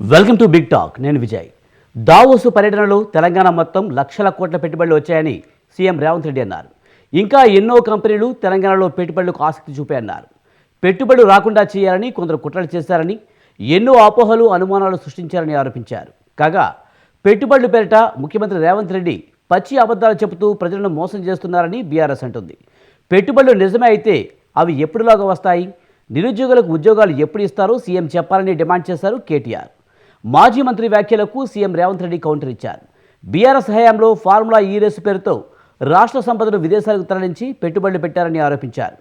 Welcome to big talk. నేను Vijay. Davos పర్యటనలో తెలంగాణ మొత్తం లక్షల కోట్ల పెట్టుబడులు వచ్చాయని సీఎం రేవంత్ రెడ్డి అన్నారు. ఇంకా ఎన్నో కంపెనీలు తెలంగాణలో పెట్టుబడులకు ఆసక్తి చూపాయన్నారు. పెట్టుబడులు రాకుండా చేయాలని కొందరు కుట్రలు చేశారని, ఎన్నో అపోహలు అనుమానాలు సృష్టించారని ఆరోపించారు. కాగా పెట్టుబడులు పేరిట ముఖ్యమంత్రి రేవంత్ రెడ్డి పచ్చి అబద్ధాలు చెబుతూ ప్రజలను మోసం చేస్తున్నారని బీఆర్ఎస్ అంటుంది. పెట్టుబడులు నిజమే అయితే అవి ఎప్పుడులాగా వస్తాయి, నిరుద్యోగులకు ఉద్యోగాలు ఎప్పుడు ఇస్తారో సీఎం చెప్పాలని డిమాండ్ చేశారు కేటీఆర్. మాజీ మంత్రి వ్యాఖ్యలకు సీఎం రేవంత్ రెడ్డి కౌంటర్ ఇచ్చారు. బీఆర్ఎస్ హయాంలో ఫార్ములా ఈ రేసు పేరుతో రాష్ట్ర సంపదను విదేశాలకు తరలించి పెట్టుబడులు పెట్టారని ఆరోపించారు.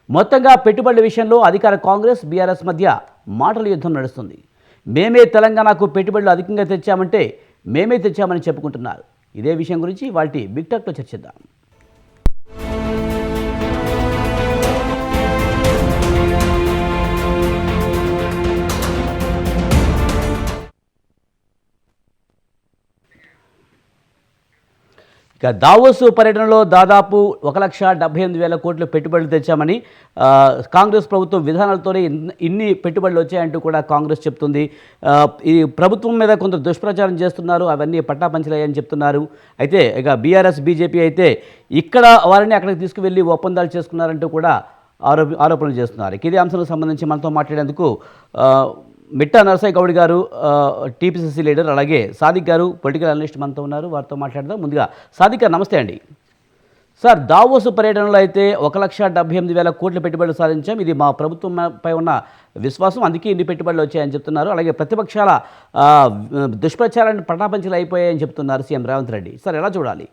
మొత్తంగా పెట్టుబడుల విషయంలో అధికార కాంగ్రెస్ బీఆర్ఎస్ మధ్య మాటల యుద్ధం నడుస్తుంది. మేమే తెలంగాణకు పెట్టుబడులు అధికంగా తెచ్చామంటే మేమే తెచ్చామని చెప్పుకుంటున్నారు. ఇదే విషయం గురించి వాటి బిగ్ టాక్లో చర్చిద్దాం. ఇక దావోసు పర్యటనలో దాదాపు 1,78,000 కోట్లు పెట్టుబడులు తెచ్చామని, కాంగ్రెస్ ప్రభుత్వం విధానాలతోనే ఇన్ని పెట్టుబడులు వచ్చాయంటూ కూడా కాంగ్రెస్ చెప్తుంది. ఈ ప్రభుత్వం మీద కొంత దుష్ప్రచారం చేస్తున్నారు, అవన్నీ పట్టాపంచలయ్యని చెప్తున్నారు. అయితే ఇక బీఆర్ఎస్ బీజేపీ అయితే ఇక్కడ వారిని అక్కడికి తీసుకువెళ్ళి ఒప్పందాలు చేసుకున్నారంటూ కూడా ఆరోపణలు చేస్తున్నారు. ఇదే అంశానికి సంబంధించి మనతో మాట్లాడేందుకు మిట్టా నరసయ్య గౌడ్ గారు, టీపీసీసీ లీడర్, అలాగే సాదిక్ గారు, పొలిటికల్ అనలిస్ట్ మనతో ఉన్నారు. వారితో మాట్లాడదాం. ముందుగా సాదిక్ గారు, నమస్తే అండి. సార్, దావోసు పర్యటనలో అయితే 1,78,000 కోట్ల పెట్టుబడులు సాధించాం, ఇది మా ప్రభుత్వంపై ఉన్న విశ్వాసం, అందుకే ఇన్ని పెట్టుబడులు వచ్చాయని చెప్తున్నారు. అలాగే ప్రతిపక్షాల దుష్ప్రచారాన్ని పటాపంచలు అయిపోయాయని చెప్తున్నారు సీఎం రేవంత్ రెడ్డి. సార్, ఎలా చూడాలి?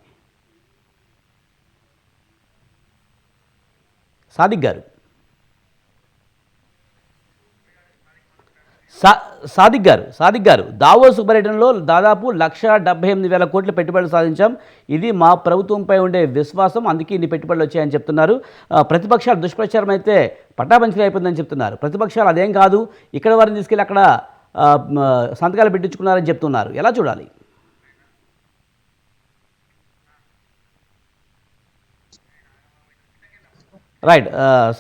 సాదిక్ గారు సాదిక్ గారు దావోసు పర్యటనలో దాదాపు 1,78,000 కోట్ల పెట్టుబడులు సాధించాం, ఇది మా ప్రభుత్వంపై ఉండే విశ్వాసం, అందుకే ఇన్ని పెట్టుబడులు వచ్చాయని చెప్తున్నారు. ప్రతిపక్షాల దుష్ప్రచారం అయితే పట్టాపంచలు అయిపోయిందని చెప్తున్నారు. ప్రతిపక్షాలు అదేం కాదు, ఇక్కడ వారిని తీసుకెళ్ళి అక్కడ సంతకాలు పెట్టించుకున్నారని చెప్తున్నారు. ఎలా చూడాలి? రైట్,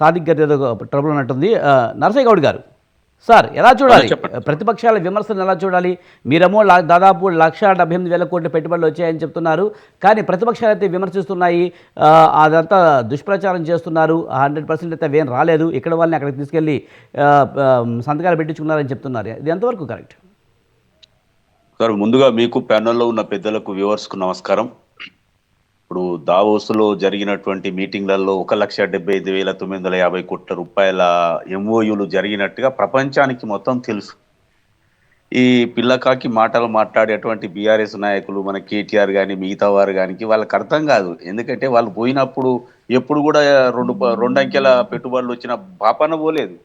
సాదిక్ గారి ఏదో ట్రబుల్ ఉన్నట్టుంది. నరసయ్య గౌడ్ గారు, సార్, ఎలా చూడాలి ప్రతిపక్షాల విమర్శలను? ఎలా చూడాలి? మీరేమో దాదాపు 1,78,000 కోట్ల పెట్టుబడులు వచ్చాయని చెప్తున్నారు, కానీ ప్రతిపక్షాలు అయితే విమర్శిస్తున్నాయి, అదంతా దుష్ప్రచారం చేస్తున్నారు, 100% అయితే అవేం రాలేదు, ఇక్కడ వాళ్ళని అక్కడికి తీసుకెళ్ళి సంతకాలు పెట్టించుకున్నారని చెప్తున్నారు. ఇది ఎంతవరకు కరెక్ట్? సార్, ముందుగా మీకు ప్యానెల్లో ఉన్న పెద్దలకు, వ్యూవర్స్కు నమస్కారం. ఇప్పుడు దావోసులో జరిగినటువంటి మీటింగ్లలో 1,75,950 కోట్ల రూపాయల ఎంఓయూలు జరిగినట్టుగా ప్రపంచానికి మొత్తం తెలుసు. ఈ పిల్లకాకి మాటలు మాట్లాడేటువంటి బీఆర్ఎస్ నాయకులు, మన కేటీఆర్ కానీ మిగతా వారు కానీ వాళ్ళకి అర్థం కాదు. ఎందుకంటే వాళ్ళు పోయినప్పుడు ఎప్పుడు కూడా రెండు అంకెల పెట్టుబడులు వచ్చిన పాపన పోలేదు.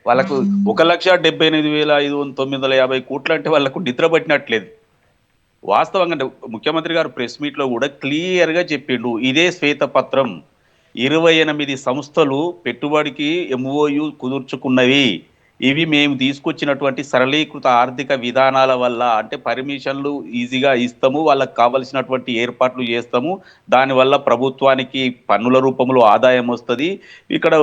వాళ్ళకు 1,78,950 కోట్లు అంటే వాళ్ళకు నిద్ర పట్టినట్లేదు. వాస్తవంగా అంటే ముఖ్యమంత్రి గారు ప్రెస్ మీట్లో కూడా క్లియర్గా చెప్పిండు, ఇదే శ్వేతపత్రం, 28 సంస్థలు పెట్టుబడికి ఎంఓయు కుదుర్చుకున్నవి, ఇవి మేము తీసుకొచ్చినటువంటి సరళీకృత ఆర్థిక విధానాల వల్ల, అంటే పర్మిషన్లు ఈజీగా ఇస్తాము, వాళ్ళకి కావలసినటువంటి ఏర్పాట్లు చేస్తాము, దానివల్ల ప్రభుత్వానికి పన్నుల రూపంలో ఆదాయం వస్తుంది, ఇక్కడ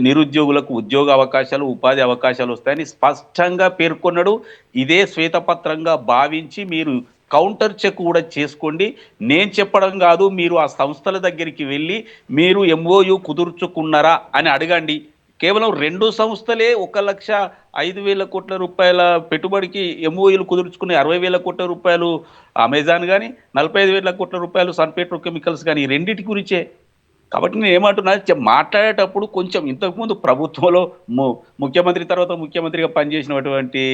నిరుద్యోగులకు ఉద్యోగ అవకాశాలు, ఉపాధి అవకాశాలు వస్తాయని స్పష్టంగా పేర్కొన్నాడు. ఇదే శ్వేతపత్రంగా భావించి మీరు కౌంటర్ చెక్ కూడా చేసుకోండి. నేను చెప్పడం కాదు, మీరు ఆ సంస్థల దగ్గరికి వెళ్ళి మీరు ఎంఓయు కుదుర్చుకున్నారా అని అడగండి. కేవలం 2 సంస్థలే 1,05,000 కోట్ల రూపాయల పెట్టుబడికి ఎంఓయూలు కుదుర్చుకునే, 60,000 కోట్ల రూపాయలు అమెజాన్ కానీ, 45,000 కోట్ల రూపాయలు సన్ పెట్రోకెమికల్స్ కానీ, ఈ రెండింటి గురించే. కాబట్టి నేను ఏమంటున్నా, మాట్లాడేటప్పుడు కొంచెం ఇంతకుముందు ప్రభుత్వంలో ముఖ్యమంత్రి తర్వాత ముఖ్యమంత్రిగా పనిచేసినటువంటి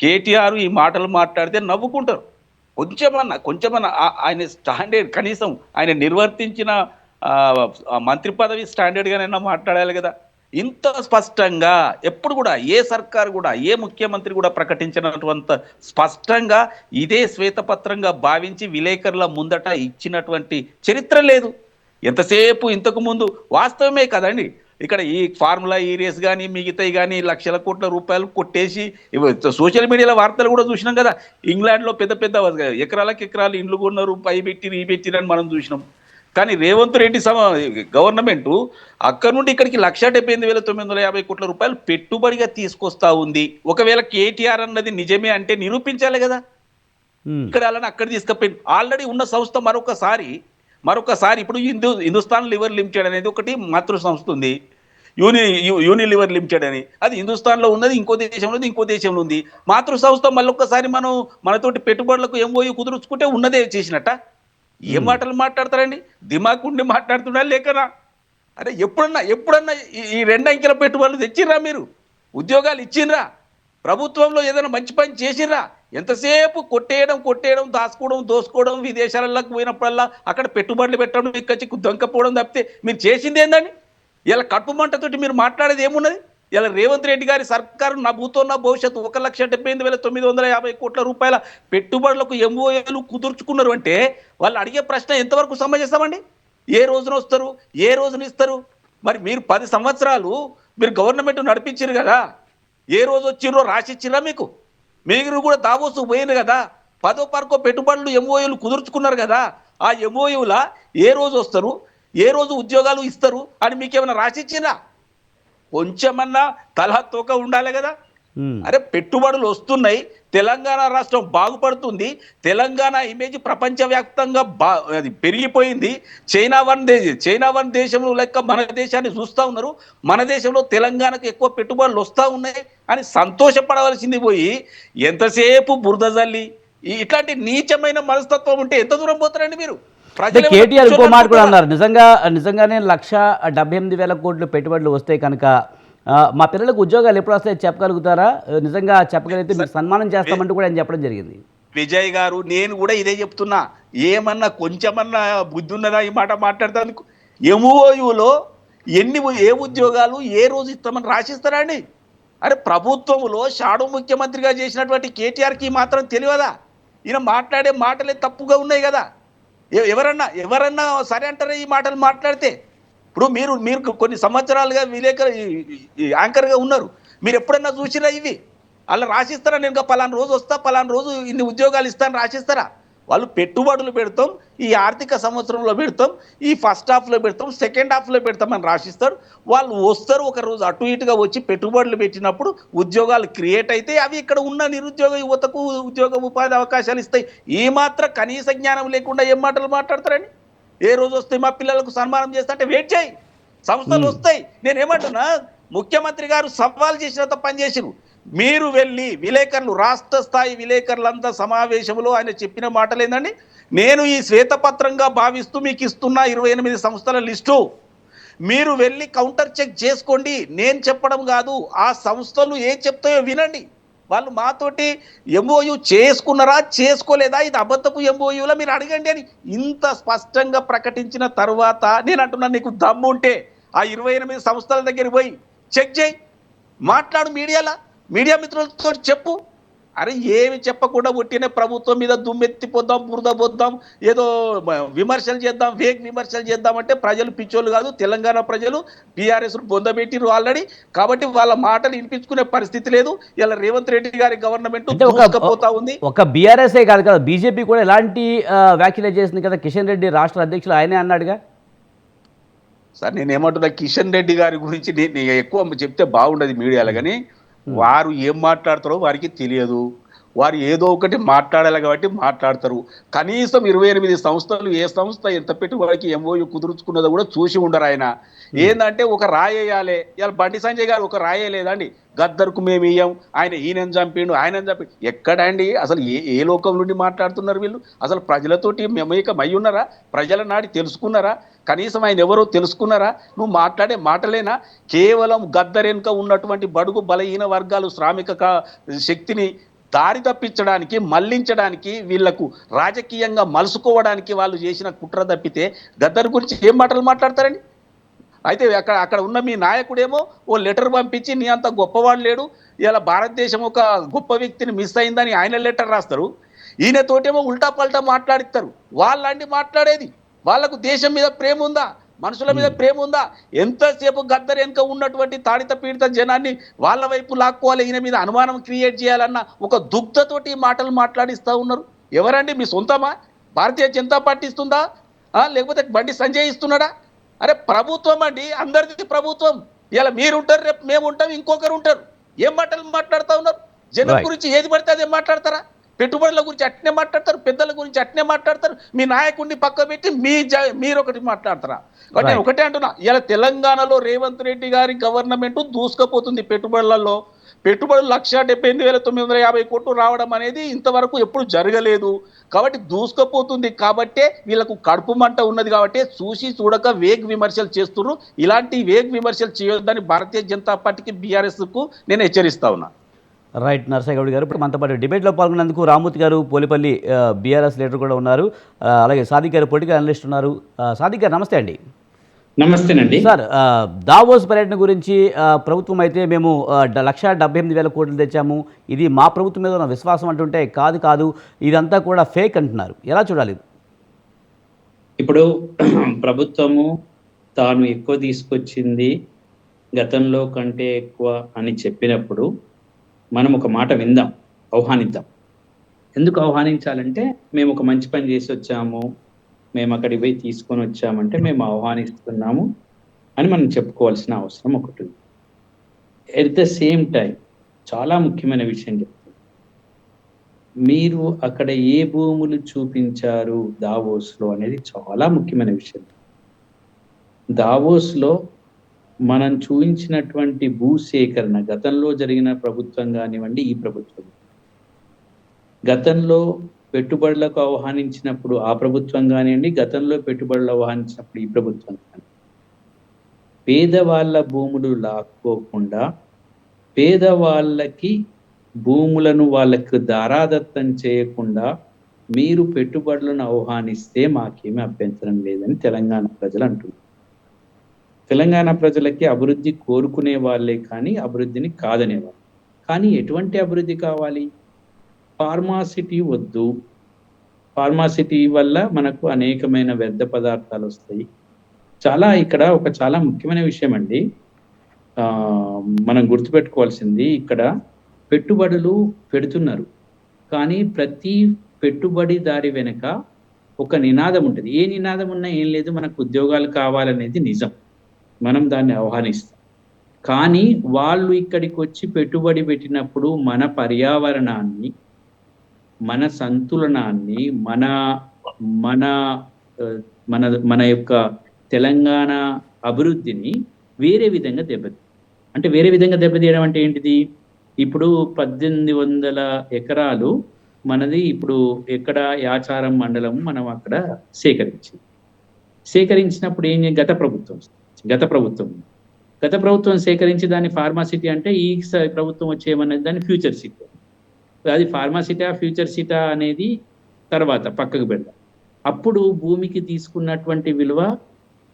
కేటీఆర్ ఈ మాటలు మాట్లాడితే నవ్వుకుంటారు. కొంచెమన్నా ఆయన స్టాండర్డ్, కనీసం ఆయన నిర్వర్తించిన మంత్రి పదవి స్టాండర్డ్గానైనా మాట్లాడాలి కదా. ఇంత స్పష్టంగా ఎప్పుడు కూడా ఏ సర్కారు కూడా, ఏ ముఖ్యమంత్రి కూడా ప్రకటించినటువంటి స్పష్టంగా ఇదే శ్వేతపత్రంగా భావించి విలేకరుల ముందట ఇచ్చినటువంటి చరిత్ర లేదు. ఎంతసేపు ఇంతకు ముందు వాస్తవమే కదండి, ఇక్కడ ఈ ఫార్ములా ఈ రేస్ కానీ మిగతాయి కానీ లక్షల కోట్ల రూపాయలు కొట్టేసి సోషల్ మీడియాలో వార్తలు కూడా చూసినాం కదా. ఇంగ్లాండ్లో పెద్ద పెద్ద ఎకరాలకు ఇండ్లు కొన్నారు, పై పెట్టిరు ఈ పెట్టిరని మనం చూసినాం. కానీ రేవంత్ రెడ్డి గవర్నమెంట్ అక్కడ నుండి ఇక్కడికి 1,78,950 కోట్ల రూపాయలు పెట్టుబడిగా తీసుకొస్తా ఉంది. ఒకవేళ కేటీఆర్ అన్నది నిజమే అంటే నిరూపించాలి కదా. ఇక్కడ అలానే అక్కడ తీసుకుపోయి ఆల్రెడీ ఉన్న సంస్థ మరొకసారి ఇప్పుడు హిందుస్థాన్ లివర్ లిమిటెడ్ అనేది ఒకటి మాతృ సంస్థ ఉంది. యూనిలివర్ లిమిటెడ్ అని, అది హిందుస్థాన్లో ఉన్నది, ఇంకో దేశంలో ఉంది. మాతృ సంస్థ మళ్ళొక్కసారి మనతోటి పెట్టుబడులకు ఎంఓయూ కుదుర్చుకుంటే ఉన్నదే చేసినట్ట. ఏం మాటలు మాట్లాడతారండి? దిమాగ్ ఉండి మాట్లాడుతున్నా లేకనా? అరే ఎప్పుడన్నా ఈ 2 అంకెల పెట్టుబడులు తెచ్చిర్రా? మీరు ఉద్యోగాలు ఇచ్చిండ్రా? ప్రభుత్వంలో ఏదైనా మంచి పని చేసిర్రా? ఎంతసేపు కొట్టేయడం దోసుకోవడం, విదేశాలకు పోయినప్పుడల్లా అక్కడ పెట్టుబడులు పెట్టడం, ఇక్కడ దొంకపోవడం తప్పితే మీరు చేసింది ఏందండి? ఇలా కడుపు మంటతోటి మీరు మాట్లాడేది ఏమున్నది? ఇలా రేవంత్ రెడ్డి గారి సర్కారు నా భూతో నా భవిష్యత్తు 1,78,950 కోట్ల రూపాయల పెట్టుబడులకు ఎంఓఏలు కుదుర్చుకున్నారు అంటే వాళ్ళు అడిగే ప్రశ్న ఎంతవరకు సమంజసమండి? ఏ రోజున వస్తారు, ఏ రోజున ఇస్తారు? మరి మీరు 10 సంవత్సరాలు మీరు గవర్నమెంట్ నడిపించారు కదా, ఏ రోజు వచ్చిర్రో రాసిచ్చిరా? మీరు కూడా దావోసు పోయింది కదా, 10వ పరకో పెట్టుబడులు ఎంఓఏలు కుదుర్చుకున్నారు కదా, ఆ ఎంఓయూలా ఏ రోజు వస్తారు, ఏ రోజు ఉద్యోగాలు ఇస్తారు అని మీకేమైనా రాసిచ్చిరా? కొంచెమన్నా తలహా తోక ఉండాలి కదా. అరే పెట్టుబడులు వస్తున్నాయి, తెలంగాణ రాష్ట్రం బాగుపడుతుంది, తెలంగాణ ఇమేజ్ ప్రపంచవ్యాప్తంగా అది పెరిగిపోయింది. చైనా వన్ దేశంలో లెక్క మన దేశాన్ని చూస్తూ ఉన్నారు, మన దేశంలో తెలంగాణకు ఎక్కువ పెట్టుబడులు వస్తూ ఉన్నాయి అని సంతోషపడవలసింది పోయి ఎంతసేపు బురద జల్లి ఇట్లాంటి నీచమైన మనస్తత్వం ఉంటే ఎంత దూరం పోతారండి మీరు? కేటీఆర్ ఇంకో మాట కూడా అన్నారు, నిజంగానే 1,78,000 కోట్లు పెట్టుబడులు వస్తే కనుక మా పిల్లలకు ఉద్యోగాలు ఎప్పుడు వస్తాయో చెప్పగలుగుతారా? నిజంగా చెప్పగలిగితే మీరు సన్మానం చేస్తామంటూ కూడా ఆయన చెప్పడం జరిగింది. విజయ్ గారు, నేను కూడా ఇదే చెప్తున్నా, ఏమన్నా కొంచెమన్నా బుద్ధి ఉన్నదా ఈ మాట మాట్లాడతానికి? ఎంఓయూలో ఏ ఉద్యోగాలు ఏ రోజు ఇస్తామని రాసిస్తారా అండి? అరే ప్రభుత్వంలో షాడో ముఖ్యమంత్రిగా చేసినటువంటి కేటీఆర్కి మాత్రం తెలియదా? ఈయన మాట్లాడే మాటలే తప్పుగా ఉన్నాయి కదా. ఎవరన్నా సరే అంటారా ఈ మాటలు మాట్లాడితే? ఇప్పుడు మీరు కొన్ని సంవత్సరాలుగా యాంకర్గా ఉన్నారు, మీరు ఎప్పుడన్నా చూసిరా ఇవి? అలా రాసిస్తారా? నేను పలానా రోజు వస్తా, పలానా రోజు ఇన్ని ఉద్యోగాలు ఇస్తాను రాసిస్తారా? వాళ్ళు పెట్టుబడులు పెడతాం, ఈ ఆర్థిక సంవత్సరంలో పెడతాం, ఈ ఫస్ట్ హాఫ్లో పెడతాం, సెకండ్ హాఫ్లో పెడతామని రాసిస్తారు. వాళ్ళు వస్తారు, ఒక రోజు అటు ఇటుగా వచ్చి పెట్టుబడులు పెట్టినప్పుడు ఉద్యోగాలు క్రియేట్ అయితే అవి ఇక్కడ ఉన్న నిరుద్యోగ యువతకు ఉద్యోగ ఉపాధి అవకాశాలు ఇస్తాయి. ఈ మాత్రం కనీస జ్ఞానం లేకుండా ఏం మాటలు మాట్లాడతారని? ఏ రోజు వస్తే మా పిల్లలకు సన్మానం చేస్తా అంటే వెయిట్ చేయి, సంస్థలు వస్తాయి. నేనేమంటున్నా, ముఖ్యమంత్రి గారు సవాల్ చేసినంత పనిచేసిరు. మీరు వెళ్ళి విలేకరులు, రాష్ట్ర స్థాయి విలేకరులంతా సమావేశంలో ఆయన చెప్పిన మాటలు ఏందండి? నేను ఈ శ్వేతపత్రంగా భావిస్తూ మీకు ఇస్తున్న 28 సంస్థల లిస్టు, మీరు వెళ్ళి కౌంటర్ చెక్ చేసుకోండి, నేను చెప్పడం కాదు, ఆ సంస్థలు ఏం చెప్తాయో వినండి. వాళ్ళు మాతోటి ఎంఓయూ చేసుకున్నారా చేసుకోలేదా, ఇది అబద్ధపు ఎంఓయూలా మీరు అడగండి అని ఇంత స్పష్టంగా ప్రకటించిన తర్వాత నేను అంటున్నాను, నీకు దమ్ము ఉంటే ఆ 28 సంస్థల దగ్గర పోయి చెక్ చేయి, మాట్లాడు, మీడియా మిత్రులతో చెప్పు. అరే ఏమి చెప్పకుండా ఒట్టినే ప్రభుత్వం మీద దుమ్మెత్తిపోద్దాం, బురద పోద్దాం, ఏదో విమర్శలు చేద్దాం, ఫేక్ విమర్శలు చేద్దామంటే ప్రజలు పిచ్చోళ్ళు కాదు, తెలంగాణ ప్రజలు టీఆర్ఎస్ పొందబెట్టిరు ఆల్రెడీ. కాబట్టి వాళ్ళ మాటలు వినిపించుకునే పరిస్థితి లేదు. ఇలా రేవంత్ రెడ్డి గారి గవర్నమెంట్ దూసుకుపోతా ఉంది. ఒక బీఆర్ఎస్ఏ కాదు కదా, బీజేపీ కూడా ఎలాంటి వ్యాఖ్యలు చేసింది కదా. కిషన్ రెడ్డి రాష్ట్ర అధ్యక్షులు ఆయనే అన్నాడుగా. సార్ నేనేమంటున్నా, కిషన్ రెడ్డి గారి గురించి నేను ఎక్కువ చెప్తే బాగుండదు మీడియాలో, కానీ వారు ఏం మాట్లాడతారో వారికి తెలియదు. వారు ఏదో ఒకటి మాట్లాడాలి కాబట్టి మాట్లాడతారు. కనీసం 28 సంస్థలు ఏ సంస్థ ఎంత పెట్టుబడికి ఎంఓయూ కుదుర్చుకున్నదో కూడా చూసి ఉండరు. ఆయన ఏంటంటే ఒక రాయేయాలి. ఇలా బండి సంజయ్ గారు ఒక రాయేలేదండి, గద్దర్కు మేము ఇయ్యం, ఈయనని చంపిండు, ఎక్కడండి? అసలు ఏ లోకం నుండి మాట్లాడుతున్నారు వీళ్ళు? అసలు ప్రజలతోటి మమేకమై ఉన్నారా? ప్రజల నాడి తెలుసుకున్నారా? కనీసం ఆయన ఎవరో తెలుసుకున్నారా? నువ్వు మాట్లాడే మాటలేనా? కేవలం గద్దర్ వెనుక ఉన్నటువంటి బడుగు బలహీన వర్గాలు శ్రామిక శక్తిని దారి తప్పించడానికి, మళ్లించడానికి, వీళ్లకు రాజకీయంగా మలుసుకోవడానికి వాళ్ళు చేసిన కుట్ర తప్పితే గద్దర్ గురించి ఏం మాటలు మాట్లాడతారండి? అయితే అక్కడ ఉన్న మీ నాయకుడేమో ఓ లెటర్ పంపించి నీ అంత గొప్పవాడు లేడు, ఇలా భారతదేశం ఒక గొప్ప వ్యక్తిని మిస్ అయిందని ఆయన లెటర్ రాస్తారు. ఈయనతోటేమో ఉల్టా పల్టా మాట్లాడిస్తారు. వాళ్ళంటి మాట్లాడేది, వాళ్లకు దేశం మీద ప్రేమ ఉందా, మనుషుల మీద ప్రేమ ఉందా? ఎంతసేపు గద్దర్ వెనుక ఉన్నటువంటి తాడిత పీడిత జనాన్ని వాళ్ళ వైపు లాక్కోవాలి, ఈయన మీద అనుమానం క్రియేట్ చేయాలన్న ఒక దుగ్ధతోటి మాటలు మాట్లాడిస్తూ ఉన్నారు. ఎవరండి? మీ సొంతమా? భారతీయ జనతా పార్టీ ఇస్తుందా? లేకపోతే బండి సంజయ్ ఇస్తున్నాడా? అరే ప్రభుత్వం అండి, అందరిది ప్రభుత్వం. ఇలా మీరుంటారు, రేపు మేము ఉంటాం, ఇంకొకరు ఉంటారు. ఏం మాటలు మాట్లాడుతా ఉన్నారు? జనం రైట్. గురించి ఏది పడితే అదే మాట్లాడతారా? పెట్టుబడుల గురించి అట్నే మాట్లాడతారు, పెద్దల గురించి అట్నే మాట్లాడతారు. మీ నాయకుడిని పక్క పెట్టి మీరు ఒకటి మాట్లాడతారా? కాబట్టి నేను రైట్. ఒకటే అంటున్నా, ఇలా తెలంగాణలో రేవంత్ రెడ్డి గారి గవర్నమెంట్ దూసుకుపోతుంది పెట్టుబడులలో. పెట్టుబడులు 1,78,950 కోట్లు రావడం అనేది ఇంతవరకు ఎప్పుడు జరగలేదు. కాబట్టి దూసుకుపోతుంది కాబట్టే వీళ్ళకు కడుపు మంట ఉన్నది కాబట్టి చూసి చూడక వేగ్ విమర్శలు చేస్తున్నారు. ఇలాంటి వేగ్ విమర్శలు చేయొద్దని భారతీయ జనతా పార్టీకి, బీఆర్ఎస్ కు నేను హెచ్చరిస్తా ఉన్నా. రైట్ నరసయ్య గౌడ్ గారు. ఇప్పుడు మనతో పాటు డిబేట్లో పాల్గొన్నందుకు రామ్మూర్తి గారు, పోలిపల్లి బీఆర్ఎస్ లీడర్ కూడా ఉన్నారు. అలాగే సాదిక్ గారు పొలిటికల్ అనలిస్ట్ ఉన్నారు. సాదిక్ గారు నమస్తే అండి. నమస్తేనండి. సార్, దావోస్ పర్యటన గురించి ప్రభుత్వం అయితే మేము 1,78,000 కోట్లు తెచ్చాము, ఇది మా ప్రభుత్వం మీద ఉన్న విశ్వాసం అంటుంటే కాదు కాదు ఇదంతా కూడా ఫేక్ అంటున్నారు. ఎలా చూడాలి? ఇప్పుడు ప్రభుత్వము తాను ఎక్కువ తీసుకొచ్చింది గతంలో కంటే ఎక్కువ అని చెప్పినప్పుడు మనం ఒక మాట విందాం, ఆహ్వానిద్దాం. ఎందుకు ఆహ్వానించాలంటే మేము ఒక మంచి పని చేసి వచ్చాము, మేము అక్కడికి పోయి తీసుకొని వచ్చామంటే మేము ఆహ్వానిస్తున్నాము అని మనం చెప్పుకోవాల్సిన అవసరం ఒకటి ఉంది. ఎట్ ద సేమ్ టైం చాలా ముఖ్యమైన విషయం చెప్తాను. మీరు అక్కడ ఏ భూములు చూపించారు దావోస్లో అనేది చాలా ముఖ్యమైన విషయం. దావోస్లో మనం చూపించినటువంటి భూసేకరణ గతంలో జరిగిన ప్రభుత్వం కానివ్వండి, ఈ ప్రభుత్వం గతంలో పెట్టుబడులకు ఆహ్వానించినప్పుడు ఆ ప్రభుత్వం కానివ్వండి, గతంలో పెట్టుబడులు ఆహ్వానించినప్పుడు ఈ ప్రభుత్వం కానీ పేదవాళ్ళ భూములు లాక్కోకుండా పేదవాళ్ళకి భూములను వాళ్ళకు దారాదత్తం చేయకుండా మీరు పెట్టుబడులను ఆహ్వానిస్తే మాకేమీ అభ్యంతరం లేదని తెలంగాణ ప్రజలు అంటున్నారు. తెలంగాణ ప్రజలకి అభివృద్ధి కోరుకునే వాళ్ళే కానీ అభివృద్ధిని కాదనేవాళ్ళు. కానీ ఎటువంటి అభివృద్ధి కావాలి? ఫార్మాసిటీ వద్దు. ఫార్మాసిటీ వల్ల మనకు అనేకమైన వ్యర్థ పదార్థాలు వస్తాయి. ఇక్కడ ఒక చాలా ముఖ్యమైన విషయం అండి. మనం గుర్తుపెట్టుకోవాల్సింది, ఇక్కడ పెట్టుబడులు పెడుతున్నారు కానీ ప్రతి పెట్టుబడిదారి వెనుక ఒక నినాదం ఉంటుంది. ఏ నినాదం ఉన్నా ఏం లేదు, మనకు ఉద్యోగాలు కావాలనేది నిజం, మనం దాన్ని ఆహ్వానిస్తాం. కానీ వాళ్ళు ఇక్కడికి వచ్చి పెట్టుబడి పెట్టినప్పుడు మన పర్యావరణాన్ని, మన సంతులనాన్ని, మన మన మన మన యొక్క తెలంగాణ అభివృద్ధిని వేరే విధంగా దెబ్బతీయడం అంటే ఏంటిది? ఇప్పుడు 1,800 ఎకరాలు మనది ఇప్పుడు ఎక్కడ యాచారం మండలం మనం అక్కడ సేకరించినప్పుడు గత ప్రభుత్వం సేకరించి దాన్ని ఫార్మాసిటీ అంటే ఈ ప్రభుత్వం వచ్చేయమన్నది దాన్ని ఫ్యూచర్ సిటీ. అది ఫార్మాసిటా ఫ్యూచర్ సిటా అనేది తర్వాత పక్కకు పెడదాం. అప్పుడు భూమికి తీసుకున్నటువంటి విలువ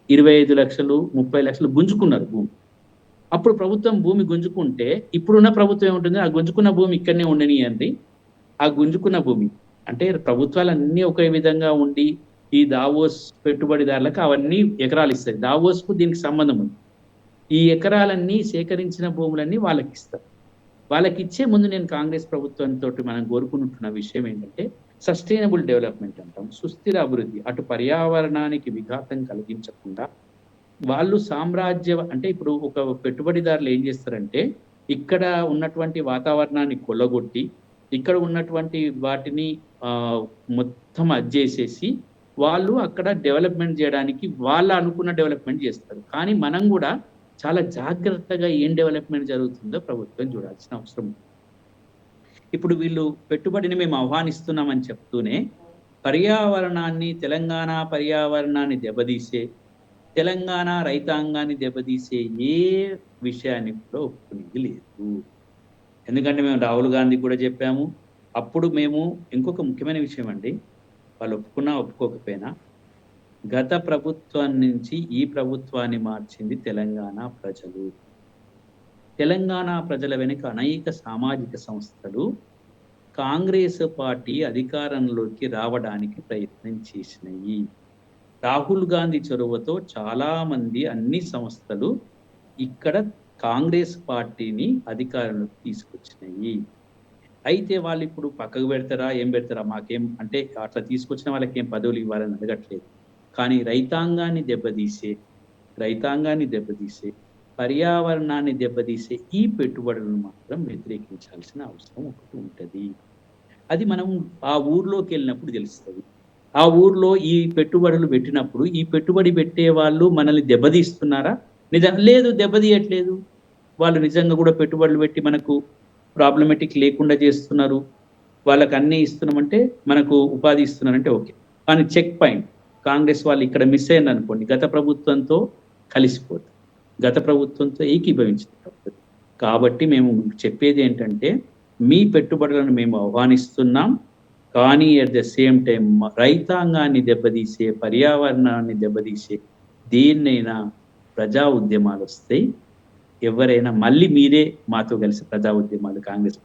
25 లక్షలు 30 లక్షలు గుంజుకున్నారు భూమి. అప్పుడు ప్రభుత్వం భూమి గుంజుకుంటే ఇప్పుడున్న ప్రభుత్వం ఏముంటుంది? ఆ గుంజుకున్న భూమి ఇక్కడనే ఉండనియండి. ఆ గుంజుకున్న భూమి అంటే ప్రభుత్వాలన్నీ ఒకే విధంగా ఉండి ఈ దావోస్ పెట్టుబడిదారులకు అవన్నీ ఎకరాలు ఇస్తాయి. దావోస్కు దీనికి సంబంధం ఉంది. ఈ ఎకరాలన్నీ సేకరించిన భూములన్నీ వాళ్ళకి ఇస్తారు. వాళ్ళకి ఇచ్చే ముందు నేను కాంగ్రెస్ ప్రభుత్వంతో మనం కోరుకుంటున్న విషయం ఏంటంటే సస్టైనబుల్ డెవలప్మెంట్ అంటాం, సుస్థిర అభివృద్ధి. అటు పర్యావరణానికి విఘాతం కలిగించకుండా వాళ్ళు అంటే ఇప్పుడు ఒక పెట్టుబడిదారులు ఏం చేస్తారంటే ఇక్కడ ఉన్నటువంటి వాతావరణాన్ని కొల్లగొట్టి ఇక్కడ ఉన్నటువంటి వాటిని మొత్తం అజ్జేసేసి వాళ్ళు అక్కడ డెవలప్మెంట్ చేయడానికి వాళ్ళు అనుకున్న డెవలప్మెంట్ చేస్తారు. కానీ మనం కూడా చాలా జాగ్రత్తగా ఏం డెవలప్మెంట్ జరుగుతుందో ప్రభుత్వం చూడాల్సిన అవసరం ఉంది. ఇప్పుడు వీళ్ళు పెట్టుబడిని మేము ఆహ్వానిస్తున్నామని చెప్తూనే తెలంగాణ పర్యావరణాన్ని దెబ్బతీసే, తెలంగాణ రైతాంగాన్ని దెబ్బతీసే ఏ విషయాన్ని కూడా ఒప్పుకునేది లేదు. ఎందుకంటే మేము రాహుల్ గాంధీ కూడా చెప్పాము. అప్పుడు మేము ఇంకొక ముఖ్యమైన విషయం అండి, వాళ్ళు ఒప్పుకున్నా ఒప్పుకోకపోయినా గత ప్రభుత్వం నుంచి ఈ ప్రభుత్వాన్ని మార్చింది తెలంగాణ ప్రజలు. తెలంగాణ ప్రజల వెనుక అనేక సామాజిక సంస్థలు కాంగ్రెస్ పార్టీ అధికారంలోకి రావడానికి ప్రయత్నం చేసినాయి. రాహుల్ గాంధీ చొరవతో చాలా మంది అన్ని సంస్థలు ఇక్కడ కాంగ్రెస్ పార్టీని అధికారంలోకి తీసుకొచ్చినాయి. అయితే వాళ్ళు ఇప్పుడు పక్కకు పెడతారా ఏం పెడతారా మాకేం అంటే అట్లా తీసుకొచ్చిన వాళ్ళకి ఏం పదవులు ఇవ్వాలని అడగట్లేదు. కానీ రైతాంగాన్ని దెబ్బతీసే పర్యావరణాన్ని దెబ్బతీసే ఈ పెట్టుబడులను మాత్రం వ్యతిరేకించాల్సిన అవసరం ఒకటి ఉంటుంది. అది మనం ఆ ఊర్లోకి వెళ్ళినప్పుడు తెలుస్తుంది. ఆ ఊర్లో ఈ పెట్టుబడులు పెట్టినప్పుడు ఈ పెట్టుబడి పెట్టే వాళ్ళు మనల్ని దెబ్బతీస్తున్నారా? లేదు, దెబ్బతీయట్లేదు. వాళ్ళు నిజంగా కూడా పెట్టుబడులు పెట్టి మనకు ప్రాబ్లమేటిక్ లేకుండా చేస్తున్నారు, వాళ్ళకి అన్నీ ఇస్తున్నామంటే, మనకు ఉపాధి ఇస్తున్నారంటే ఓకే. కానీ చెక్ పాయింట్ కాంగ్రెస్ వాళ్ళు ఇక్కడ మిస్ అయ్యారు అనుకోండి, గత ప్రభుత్వంతో కలిసిపోతుంది, గత ప్రభుత్వంతో ఏకీభవించింది. కాబట్టి మేము చెప్పేది ఏంటంటే, మీ పెట్టుబడులను మేము ఆహ్వానిస్తున్నాం, కానీ అట్ ద సేమ్ టైం రైతాంగాన్ని దెబ్బతీసే, పర్యావరణాన్ని దెబ్బతీసే దేన్నైనా ప్రజా ఉద్యమాలు వస్తాయి. ఎవరైనా మళ్ళీ మీరే మాతో కలిసి ప్రజా ఉద్యమాలు కాంగ్రెస్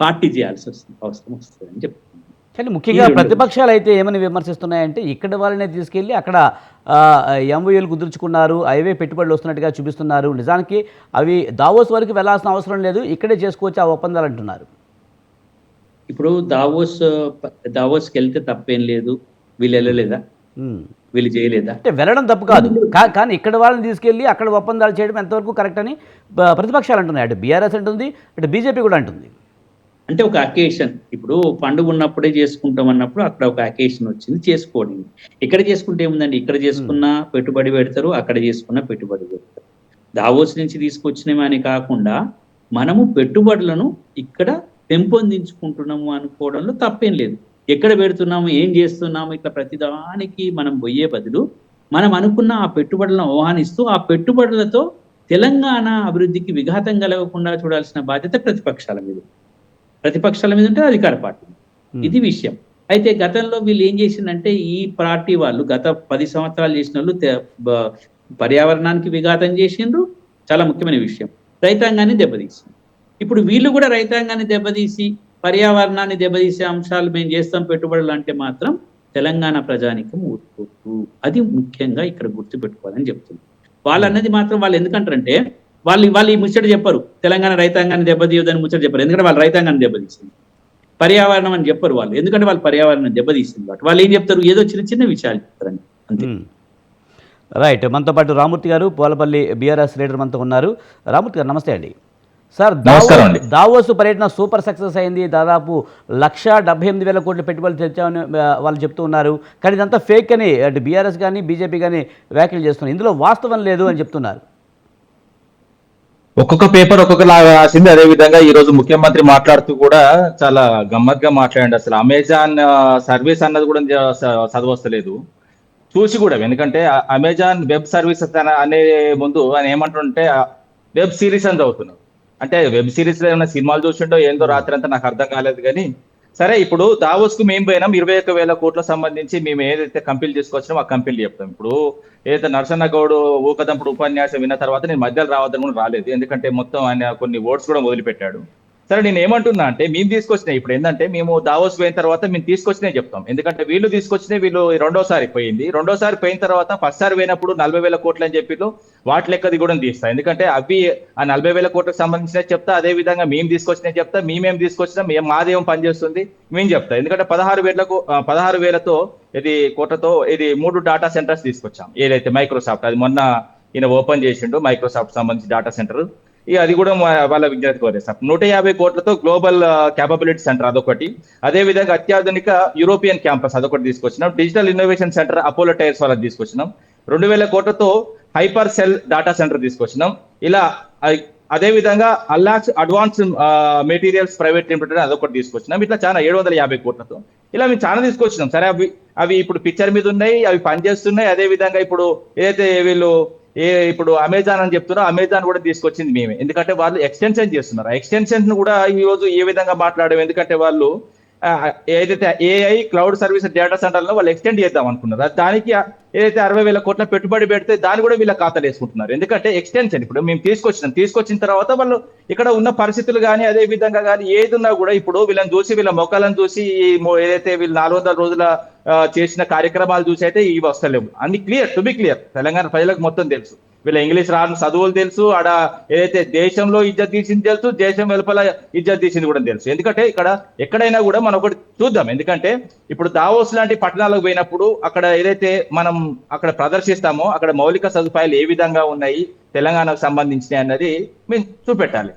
పార్టీ చేయాల్సి అవసరం వస్తుంది అని చెప్తున్నాను. కానీ ముఖ్యంగా ప్రతిపక్షాలు అయితే ఏమని విమర్శిస్తున్నాయంటే, ఇక్కడ వాళ్ళనే తీసుకెళ్ళి అక్కడ ఎంఓయూలు కుదుర్చుకున్నారు, అవే పెట్టుబడులు వస్తున్నట్టుగా చూపిస్తున్నారు. నిజానికి అవి దావోస్ వరకు వెళ్లాల్సిన అవసరం లేదు, ఇక్కడే చేసుకోవచ్చు ఆ ఒప్పందాలు అంటున్నారు. ఇప్పుడు దావోస్కి వెళ్తే తప్పేం లేదు, వీళ్ళు వెళ్ళలేదా, వీళ్ళు చేయలేదా? అంటే వెళ్ళడం తప్పు కాదు, కానీ ఇక్కడ వాళ్ళని తీసుకెళ్ళి అక్కడ ఒప్పందాలు చేయడం ఎంతవరకు కరెక్ట్ అని ప్రతిపక్షాలు అంటున్నాయి. అటు బీఆర్ఎస్ అంటుంది, అటు బీజేపీ కూడా అంటుంది. అంటే ఒక అకేషన్, ఇప్పుడు పండుగ ఉన్నప్పుడే చేసుకుంటాం అన్నప్పుడు అక్కడ ఒక అకేషన్ వచ్చింది, చేసుకోండి. ఇక్కడ చేసుకుంటే ఏముందండి, ఇక్కడ చేసుకున్న పెట్టుబడి పెడతారు, అక్కడ చేసుకున్న పెట్టుబడి పెడతారు. దావోస్ నుంచి తీసుకొచ్చినవి అని కాకుండా మనము పెట్టుబడులను ఇక్కడ పెంపొందించుకుంటున్నాము అనుకోవడంలో తప్పేం లేదు. ఎక్కడ పెడుతున్నాము, ఏం చేస్తున్నాము, ఇట్లా ప్రతిదానికి మనం పోయే బదులు మనం అనుకున్న ఆ పెట్టుబడులను ఆహ్వానిస్తూ ఆ పెట్టుబడులతో తెలంగాణ అభివృద్ధికి విఘాతం కలగకుండా చూడాల్సిన బాధ్యత ప్రతిపక్షాల మీద ఉంటే అధికార పార్టీ. ఇది విషయం. అయితే గతంలో వీళ్ళు ఏం చేసిందంటే, ఈ పార్టీ వాళ్ళు గత 10 సంవత్సరాలు చేసిన వాళ్ళు పర్యావరణానికి విఘాతం చేసిండ్రు, చాలా ముఖ్యమైన విషయం, రైతాంగాన్ని దెబ్బతీసింది. ఇప్పుడు వీళ్ళు కూడా రైతాంగాన్ని దెబ్బతీసి పర్యావరణాన్ని దెబ్బతీసే అంశాలు మేము చేస్తాం పెట్టుబడులు అంటే మాత్రం తెలంగాణ ప్రజానికం ఊరుకోదు. అది ముఖ్యంగా ఇక్కడ గుర్తుపెట్టుకోవాలని చెప్తుంది. వాళ్ళు అన్నది మాత్రం వాళ్ళు ఎందుకంటారంటే, వాళ్ళు ఈ ముచ్చట చెప్పరు, తెలంగాణ రైతాంగాన్ని దెబ్బతీయదని ముచ్చట చెప్పరు. ఎందుకంటే వాళ్ళు రైతాంగాన్ని దెబ్బతీసింది, పర్యావరణం అని చెప్పరు వాళ్ళు, ఎందుకంటే వాళ్ళు పర్యావరణం దెబ్బతీసింది. వాళ్ళు ఏం చెప్తారు, ఏదో చిన్న చిన్న విషయాలు చెప్తారని అంతే. రైట్. మనతో పాటు రామూర్తి గారు, పోలపల్లి బీఆర్ఎస్ లీడర్ మనతో ఉన్నారు. రామూర్తి గారు నమస్తే అండి. సార్, దావోస్ పర్యటన సూపర్ సక్సెస్ అయింది, దాదాపు 1,78,000 కోట్ల పెట్టుబడులు తెచ్చామని వాళ్ళు చెప్తూ ఉన్నారు. కానీ ఇదంతా ఫేక్ అని అటు బీఆర్ఎస్ కానీ బీజేపీ కానీ వ్యాఖ్యలు చేస్తున్నారు. ఇందులో వాస్తవం లేదు అని చెప్తున్నారు. ఒక్కొక్క పేపర్ ఒక్కొక్కలాగా రాసింది. అదే విధంగా ఈ రోజు ముఖ్యమంత్రి మాట్లాడుతూ కూడా చాలా గమ్మత్గా మాట్లాడండి. అసలు అమెజాన్ సర్వీస్ అన్నది కూడా చదవస్తలేదు చూసి కూడా. ఎందుకంటే అమెజాన్ వెబ్ సర్వీసెస్ అనే ముందు ఆయన ఏమంటుంటే వెబ్ సిరీస్ అని చదువుతున్నాం. అంటే వెబ్ సిరీస్ లో ఏమైనా సినిమాలు చూసిండో ఏందో రాత్రి అంతా నాకు అర్థం కాలేదు. కానీ సరే, ఇప్పుడు దావోస్ కు మేము పోయినాం, 21,000 కోట్లకు సంబంధించి మేము ఏదైతే కంపెనీలు తీసుకొచ్చినామో ఆ కంపెనీలు చెప్తాం. ఇప్పుడు ఏదైతే నరసన్న గౌడ్ ఊకదంపుడు ఉపన్యాసం విన్న తర్వాత నేను మధ్యలో రావద్దని కూడా రాలేదు, ఎందుకంటే మొత్తం ఆయన కొన్ని వర్డ్స్ కూడా వదిలిపెట్టాడు. సరే, నేను ఏమంటున్నా అంటే, మేము తీసుకొచ్చినాయి ఇప్పుడు ఏంటంటే, మేము దావోస్ పోయిన తర్వాత మేము తీసుకొచ్చినాయి చెప్తాం. ఎందుకంటే వీళ్ళు తీసుకొచ్చినాయి, వీళ్ళు రెండోసారి పోయిన తర్వాత ఫస్ట్ సారి పోయినప్పుడు 40,000 కోట్లు అని చెప్పి వాటి లెక్కది కూడా తీస్తాం. ఎందుకంటే అవి ఆ 40,000 కోట్లకు సంబంధించినవి చెప్తా, అదే విధంగా మేము తీసుకొచ్చినవి చెప్తా, మేమేం తీసుకొచ్చినా మాదేం పనిచేస్తుంది మేము చెప్తా. ఎందుకంటే 16,000తో కోట్లతో 3 డాటా సెంటర్స్ తీసుకొచ్చాం. ఏదైతే మైక్రోసాఫ్ట్, అది మొన్న ఈయన ఓపెన్ చేసిండు, మైక్రోసాఫ్ట్ సంబంధించి డాటా సెంటర్, అది కూడా వాళ్ళ విజ్ఞత కోరేసాం. 150 కోట్లతో గ్లోబల్ క్యాపబిలిటీ సెంటర్ అదొకటి, అదే విధంగా అత్యాధునిక యూరోపియన్ క్యాంపస్ అదొకటి తీసుకొచ్చినాం. Digital innovation centre Apollo Tyres వాళ్ళకి తీసుకొచ్చినాం. 2,000 కోట్లతో హైపర్ సెల్ డాటా సెంటర్ తీసుకొచ్చినాం. ఇలా అదే విధంగా అల్లాక్స్ అడ్వాన్స్ మెటీరియల్స్ ప్రైవేట్ లిమిటెడ్ అదొకటి తీసుకొచ్చినాం. ఇట్లా చాలా 750 కోట్లతో ఇలా మేము చాలా తీసుకొచ్చినాం. సరే, అవి ఇప్పుడు పిక్చర్ మీద ఉన్నాయి, అవి పనిచేస్తున్నాయి. అదే విధంగా ఇప్పుడు ఏదైతే వీళ్ళు ఇప్పుడు అమెజాన్ అని చెప్తున్నారో, అమెజాన్ కూడా తీసుకొచ్చింది మేమే. ఎందుకంటే వాళ్ళు ఎక్స్టెన్షన్ చేస్తున్నారు. ఆ ఎక్స్టెన్షన్ కూడా ఈ రోజు ఏ విధంగా మాట్లాడాము, ఎందుకంటే వాళ్ళు ఏదైతే ఏఐ క్లౌడ్ సర్వీస్ డేటా సెంటర్లో వాళ్ళు ఎక్స్టెండ్ చేద్దాం అనుకున్నారు. దానికి ఏదైతే 60,000 కోట్ల పెట్టుబడి పెడితే దాన్ని కూడా వీళ్ళ ఖాతాలు వేసుకుంటున్నారు. ఎందుకంటే ఎక్స్టెన్షన్ ఇప్పుడు మేము తీసుకొచ్చిన తర్వాత వాళ్ళు ఇక్కడ ఉన్న పరిస్థితులు కానీ అదే విధంగా కానీ ఏది ఉన్నా కూడా ఇప్పుడు వీళ్ళని చూసి, వీళ్ళ మొక్కలను చూసి, ఏదైతే వీళ్ళు 400 రోజుల చేసిన కార్యక్రమాలు చూసి అయితే ఇవి వస్తలేవు. అన్ని clear, to be clear, Telangana ప్రజలకు మొత్తం తెలుసు. వీళ్ళ ఇంగ్లీష్ రాని చదువులు తెలుసు, ఆడ ఏదైతే దేశంలో ఇజ్జత్ తీసింది తెలుసు, దేశం వెలుపల ఇజ్జత్ తీసింది కూడా తెలుసు. ఎందుకంటే ఇక్కడ ఎక్కడైనా కూడా మనం ఒకటి చూద్దాం. ఎందుకంటే ఇప్పుడు దావోస్ లాంటి పట్టణాలకు పోయినప్పుడు అక్కడ ఏదైతే మనం అక్కడ ప్రదర్శిస్తామో అక్కడ మౌలిక సదుపాయాలు ఏ విధంగా ఉన్నాయి తెలంగాణకు సంబంధించినవి అన్నది మేము చూపెట్టాలి.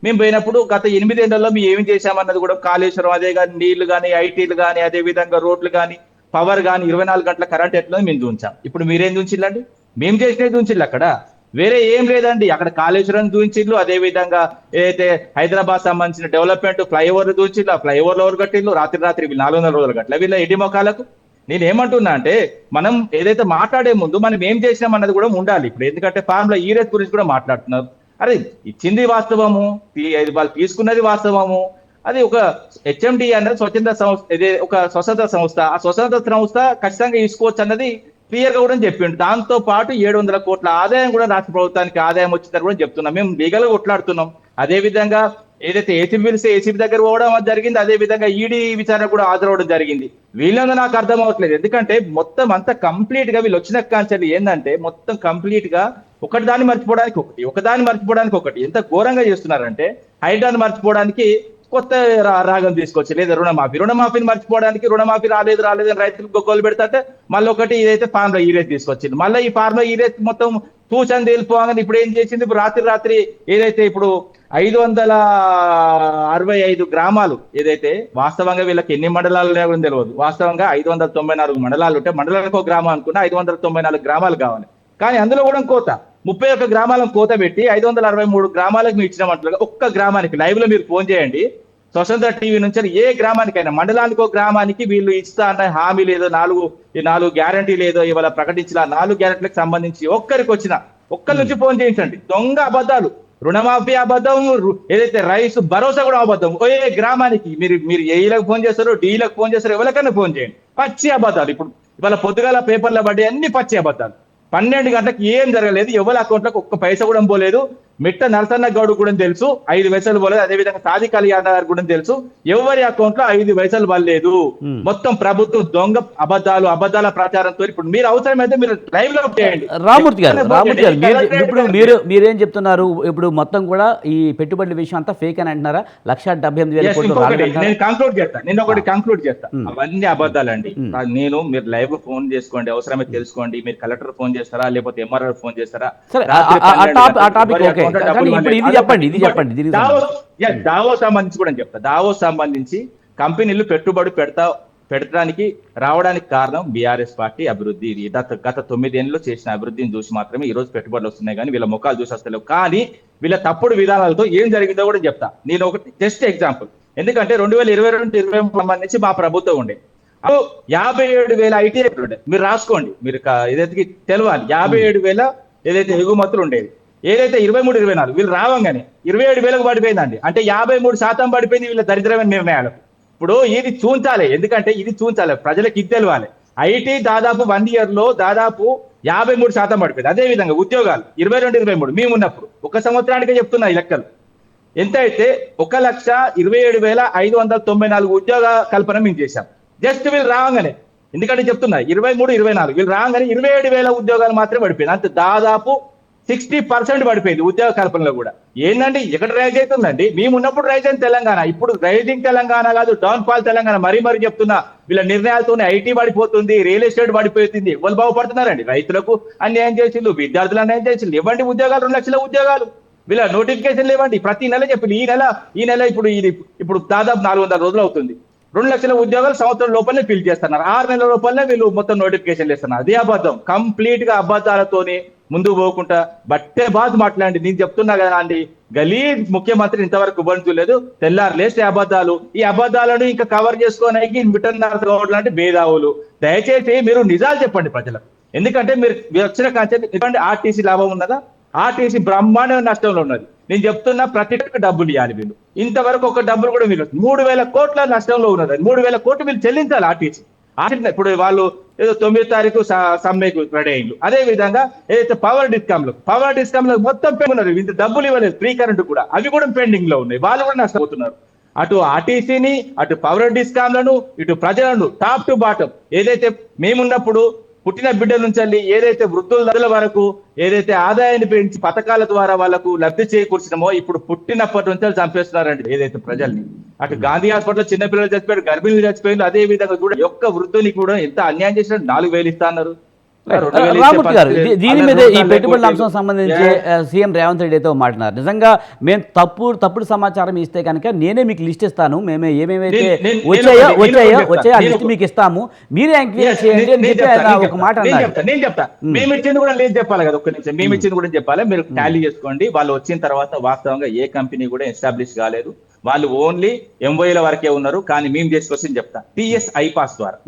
మేము పోయినప్పుడు గత 8 ఏళ్లలో మేము ఏమి చేశామన్నది కూడా కాళేశ్వరం, అదే కానీ నీళ్లు కానీ, ఐటీలు కానీ, అదే విధంగా రోడ్లు కానీ, పవర్ కానీ, 24 గంటల కరెంట్ ఎట్లా మేము చూంచాం. ఇప్పుడు మీరేం చూంచిల్లండి? మేము చేసినవి చూంచిల్లు. అక్కడ వేరే ఏం లేదండి. అక్కడ కాళేశ్వరం చూంచిల్లు, అదే విధంగా ఏదైతే హైదరాబాద్ సంబంధించిన డెవలప్మెంట్ ఫ్లైఓవర్లు చూంచిల్లు, ఆ ఫ్లైఓవర్లు ఎవరు కట్టిల్లు? రాత్రి 400 రోజులు కట్టలే వీళ్ళ ఎడి మొఖాలకు. నేను ఏమంటున్నా అంటే మనం ఏదైతే మాట్లాడే ముందు మనం ఏం చేసినాం అన్నది కూడా ఉండాలి. ఇప్పుడు ఎందుకంటే ఫార్ములా ఈరేట్ గురించి కూడా మాట్లాడుతున్నారు. అరే ఇచ్చింది వాస్తవము, వాళ్ళు తీసుకున్నది వాస్తవము. అది ఒక హెచ్ఎండి అనేది స్వతంత్ర సంస్థ, ఇది ఒక స్వతంత్ర సంస్థ. ఆ స్వతంత్ర సంస్థ ఖచ్చితంగా తీసుకోవచ్చు అన్నది క్లియర్ గా కూడా చెప్పిండు. దాంతో పాటు 700 కోట్ల ఆదాయం కూడా రాష్ట్ర ప్రభుత్వానికి ఆదాయం వచ్చిందని కూడా చెప్తున్నాం. మేము లీగల్ గా కొట్లాడుతున్నాం. అదే విధంగా ఏదైతే ఏసీబీ పిలిస్తే ఏసీబీ దగ్గర పోవడం జరిగింది, అదే విధంగా ఈడీ విచారణ కూడా హాజరవడం జరిగింది. వీళ్ళందరూ నాకు అర్థం అవ్వట్లేదు. ఎందుకంటే మొత్తం అంతా కంప్లీట్ గా వీళ్ళు వచ్చిన కాన్సెప్ట్ ఏంటంటే మొత్తం కంప్లీట్ గా ఒకదాన్ని మర్చిపోవడానికి ఒకటి ఎంత ఘోరంగా చేస్తున్నారంటే హైడ్రాన్ని మర్చిపోవడానికి కొత్త రాగం తీసుకొచ్చి, లేదా రుణమాఫీని మర్చిపోవడానికి రుణమాఫీ రాలేదు రైతులకు గొగ్గోలు పెడతాంటే మళ్ళీ ఒకటి ఇదైతే ఫార్ములా ఈరేజ్ తీసుకొచ్చింది. మళ్ళీ ఈ ఫార్ములా ఈరేజ్ మొత్తం తూచని తేలిపోగానే ఇప్పుడు ఏం చేసింది? ఇప్పుడు రాత్రి ఏదైతే ఇప్పుడు 565 గ్రామాలు ఏదైతే వాస్తవంగా వీళ్ళకి ఎన్ని మండలాలు లేవని తెలియదు. వాస్తవంగా 594 మండలాలు ఉంటే మండలానికి ఒక గ్రామం అనుకున్నా 594 గ్రామాలు కావాలి. కానీ అందులో కూడా కోత 31 గ్రామాలను కోత పెట్టి 563 గ్రామాలకు మీరు ఇచ్చినట్లుగా ఒక్క గ్రామానికి లైవ్ లో మీరు ఫోన్ చేయండి. స్వతంత్ర టీవీ నుంచి ఏ గ్రామానికైనా మండలానికి ఒక గ్రామానికి వీళ్ళు ఇస్తా అన్న హామీ లేదో 4 గ్యారంటీ లేదో ఇవాళ ప్రకటించిన 4 గ్యారంటీలకు సంబంధించి ఒక్కరి నుంచి ఫోన్ చేయించండి. దొంగ అబద్ధాలు, రుణమాఫీ అబద్ధం, ఏదైతే రైస్ భరోసా కూడా అబద్ధం. ఏ గ్రామానికి మీరు ఏలకు ఫోన్ చేస్తారో, డీలకు ఫోన్ చేస్తారో, ఎవరికైనా ఫోన్ చేయండి. పచ్చి అబద్ధాలు. ఇప్పుడు ఇవాళ పొద్దుగాల పేపర్లో పడ్డే అన్ని పచ్చి అబద్ధాలు. 12 గంటలకు ఏం జరగలేదు, ఎవరి అకౌంట్లకు ఒక్క పైసా కూడా పోలేదు. మిట్ట నరసన్న గౌడ్ కూడా తెలుసు 5 పైసలు పోలేదు. అదేవిధంగా సాది కళ్యాణ్ గారు కూడా తెలుసు ఎవరి అకౌంట్ లో 5 పైసలు పడలేదు. మొత్తం ప్రభుత్వం దొంగ అబద్ధాల ప్రచారంతో ఇప్పుడు మీరు అవసరమైతే మీరు లైవ్ లో చేయండి. రామూర్తి గారు ఇప్పుడు మీరేం చెప్తున్నారు? ఇప్పుడు మొత్తం కూడా ఈ పెట్టుబడుల విషయం అంతా ఫేక్ అని అంటున్నారా? 1,78,000 కోట్లు. నేను ఒకటి కంక్లూడ్ చేస్తా. అవన్నీ అబద్ధాలండి. మీరు లైవ్ ఫోన్ చేసుకోండి, అవసరమైతే తెలుసుకోండి. మీరు కలెక్టర్ ఫోన్ చేస్తారా, లేకపోతే ఎంఆర్ఆర్ ఫోన్ చేస్తారా? దావోస్ సంబంధించి కూడా చెప్తా. దావోస్ సంబంధించి కంపెనీలు పెట్టుబడి పెట్టడానికి రావడానికి కారణం బీఆర్ఎస్ పార్టీ అభివృద్ధి. గత 9 ఏళ్ళలో చేసిన అభివృద్ధిని చూసి మాత్రమే ఈ రోజు పెట్టుబడులు వస్తున్నాయి. కానీ వీళ్ళ ముఖాలు చూసి వస్తలేవు. కానీ వీళ్ళ తప్పుడు విధానాలతో ఏం జరిగిందో కూడా చెప్తా. నేను ఒకటి జస్ట్ ఎగ్జాంపుల్. ఎందుకంటే 2022-23 సంబంధించి మా ప్రభుత్వం ఉండే 57,000 ఐటీ ఉండే. మీరు రాసుకోండి, మీరు ఏదైతే తెలవాలి. 57,000 ఏదైతే ఎగుమతులు ఉండేది. ఏదైతే 23-24 వీళ్ళు రావంగానే 27,000 పడిపోయిందండి. అంటే 53% పడిపోయింది వీళ్ళ దరిద్రమైన నిర్ణయాలు. ఇప్పుడు ఇది చూంచాలి. ఎందుకంటే ఇది చూంచాలి, ప్రజలకు ఇది తెలవాలి. ఐటీ దాదాపు 1 year లో దాదాపు 53% పడిపోయింది. అదే విధంగా ఉద్యోగాలు 22-23 మేము ఉన్నప్పుడు 1 సంవత్సరానికే చెప్తున్నా ఈ లెక్కలు. ఎంత అయితే 1,27,594 ఉద్యోగ కల్పన మేము చేశాం. జస్ట్ వీళ్ళు రావంగానే, ఎందుకంటే చెప్తున్నా 23-24 వీళ్ళు రాగానే 27,000 ఉద్యోగాలు మాత్రమే పడిపోయింది. అంతే దాదాపు 60% పడిపోయింది ఉద్యోగ కల్పనలో కూడా. ఏంటండి ఎక్కడ రైజ్ అవుతుందండి? మేము ఉన్నప్పుడు రైజ్ అయిన తెలంగాణ, ఇప్పుడు రైజింగ్ తెలంగాణ కాదు, డౌన్ ఫాల్ తెలంగాణ. మరీ చెప్తున్నా, వీళ్ళ నిర్ణయాలతోనే ఐటీ పడిపోతుంది, రియల్ ఎస్టేట్ పడిపోతుంది. ఎవరు బాగుపడుతున్నారండి? రైతులకు అన్యాయం చేసిండు, విద్యార్థులు అన్యాయం చేసిండు. ఇవ్వండి ఉద్యోగాలు, 2 లక్షల ఉద్యోగాలు. వీళ్ళ నోటిఫికేషన్లు ఇవ్వండి. ప్రతి నెల చెప్పి ఈ నెల ఇప్పుడు దాదాపు 400 రోజులు అవుతుంది. 2 లక్షల ఉద్యోగాలు సంవత్సరం లోపలనే ఫిల్ చేస్తున్నారు. 6 నెలల లోపలనే వీళ్ళు మొత్తం నోటిఫికేషన్లు ఇస్తున్నారు. అదే అబద్ధం. కంప్లీట్ గా అబద్ధాలతోనే ముందుకు పోకుండా బట్టే బాధ మాట్లాడండి. నేను చెప్తున్నా కదా అండి, గలీజ్ ముఖ్యమంత్రి ఇంతవరకు చూడలేదు. తెల్లారు లేస్తే అబద్ధాలు. ఈ అబద్ధాలను ఇంకా కవర్ చేసుకోవడానికి మిటన్ లాంటి భేదావులు. దయచేసి మీరు నిజాలు చెప్పండి ప్రజలకు. ఎందుకంటే మీరు వచ్చిన కాన్సెప్ట్ ఆర్టీసీ లాభం ఉన్నదా? ఆర్టీసీ బ్రహ్మాండ నష్టంలో ఉన్నది. నేను చెప్తున్నా ప్రతి డబ్బులు ఇవ్వాలి వీళ్ళు. ఇంతవరకు ఒక డబ్బులు కూడా వీళ్ళు 3,000 కోట్ల నష్టంలో ఉన్నది. 3,000 కోట్లు వీళ్ళు చెల్లించాలి ఆర్టీసీ. ఇప్పుడు వాళ్ళు ఏదో 9వ తారీఖు సమ్మెకు రెడీ అయ్యిండు. అదే విధంగా ఏదైతే పవర్ డిస్కామ్ లో మొత్తం ఉన్నారు. ఇంత డబ్బులు ఇవ్వలేదు. ఫ్రీ కరెంట్ కూడా, అవి కూడా పెండింగ్ లో ఉన్నాయి. వాళ్ళు కూడా నష్టపోతున్నారు. అటు ఆర్టీసీని, అటు పవర్ డిస్కామ్లను, ఇటు ప్రజలను టాప్ టు బాటం. ఏదైతే మేమున్నప్పుడు పుట్టిన బిడ్డల నుంచి వెళ్ళి ఏదైతే వృద్ధుల వరకు ఏదైతే ఆదాయాన్ని పెంచి పథకాల ద్వారా వాళ్ళకు లబ్ధి చేకూర్చినమో ఇప్పుడు పుట్టినప్పటి నుంచి చంపేస్తున్నారండి ఏదైతే ప్రజల్ని. అటు గాంధీ హాస్పిటల్లో చిన్నపిల్లలు చచ్చిపోయారు, గర్భిణీలు చచ్చిపోయారు. అదే విధంగా కూడా ఒక్క వృద్ధుని కూడా ఎంత అన్యాయం చేసినట్టు 4,000 ఇస్తా అన్నారు. రామూర్తి గారు, దీని మీద ఈ పెట్టుబడుల అంశం సంబంధించి సీఎం రేవంత్ రెడ్డి అయితే మాట్లాడారు. నిజంగా మేము తప్పుడు సమాచారం ఇస్తే కనుక నేనే మీకు లిస్ట్ ఇస్తాను, మేము ఏమేమైతే వచ్చాయో ఆ లిస్ట్ మీకు ఇస్తాము, మీరే ఎంక్వైరీ చేయండి అని చెప్పి ఆయన ఒక మాట అన్నారు. నేను చెప్తా, మేము ఇచ్చింది కూడా లేదు చెప్పాలి కదా, ఒక్క నిమిషం. మేము ఇచ్చింది కూడా చెప్పాలి, మీరు టాలీ చేసుకోండి. వాళ్ళు వచ్చిన తర్వాత వాస్తవంగా ఏ కంపెనీ కూడా ఎస్టాబ్లిష్ కాలేదు, వాళ్ళు ఓన్లీ ఎంఓఏల వరకే ఉన్నారు. కానీ మేము చేసుకొచ్చింది చెప్తా, టిఎస్ ఐపాస్ ద్వారా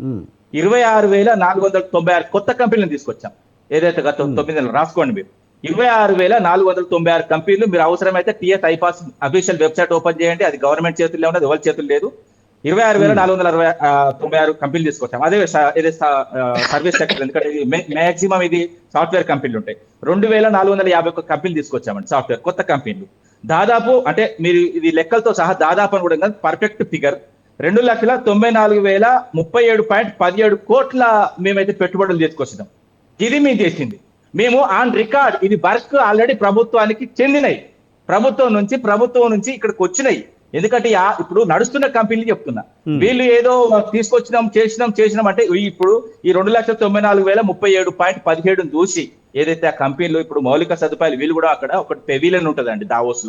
26,496 కొత్త కంపెనీలను తీసుకొచ్చాం. ఏదైతే గత 9 నెలలు రాసుకోండి మీరు, 26,496 కంపెనీలు. మీరు అవసరమైతే TS iPASS official website open చేయండి, అది గవర్నమెంట్ చేతుల్లో ఉన్నది, ఎవరి చేతులు లేదు. 26,496 కంపెనీలు తీసుకొచ్చాం. అదే సర్వీస్ సెక్టర్, ఎందుకంటే మాక్సిమం ఇది సాఫ్ట్వేర్ కంపెనీలు ఉంటాయి. 2,451 కంపెనీలు తీసుకొచ్చామండి, సాఫ్ట్వేర్ కొత్త కంపెనీలు. దాదాపు అంటే మీరు ఇది లెక్కలతో సహా దాదాపు అని కూడా పర్ఫెక్ట్ ఫిగర్ 2,94,037.17 కోట్ల మేమైతే పెట్టుబడులు తీసుకొచ్చినాం. ఇది మేము చేసింది, మేము ఆన్ రికార్డ్. ఇది వర్క్ ఆల్రెడీ ప్రభుత్వానికి చెందినవి, ప్రభుత్వం నుంచి ఇక్కడికి వచ్చినాయి. ఎందుకంటే ఇప్పుడు నడుస్తున్న కంపెనీలు చెప్తున్నా, వీళ్ళు ఏదో చేసినాం అంటే ఇప్పుడు ఈ 2,94,037.17 చూసి ఏదైతే ఆ కంపెనీలు ఇప్పుడు మౌలిక సదుపాయాలు, వీళ్ళు కూడా అక్కడ ఒక పెవిలియన్ ఉంటుందండి దావోస్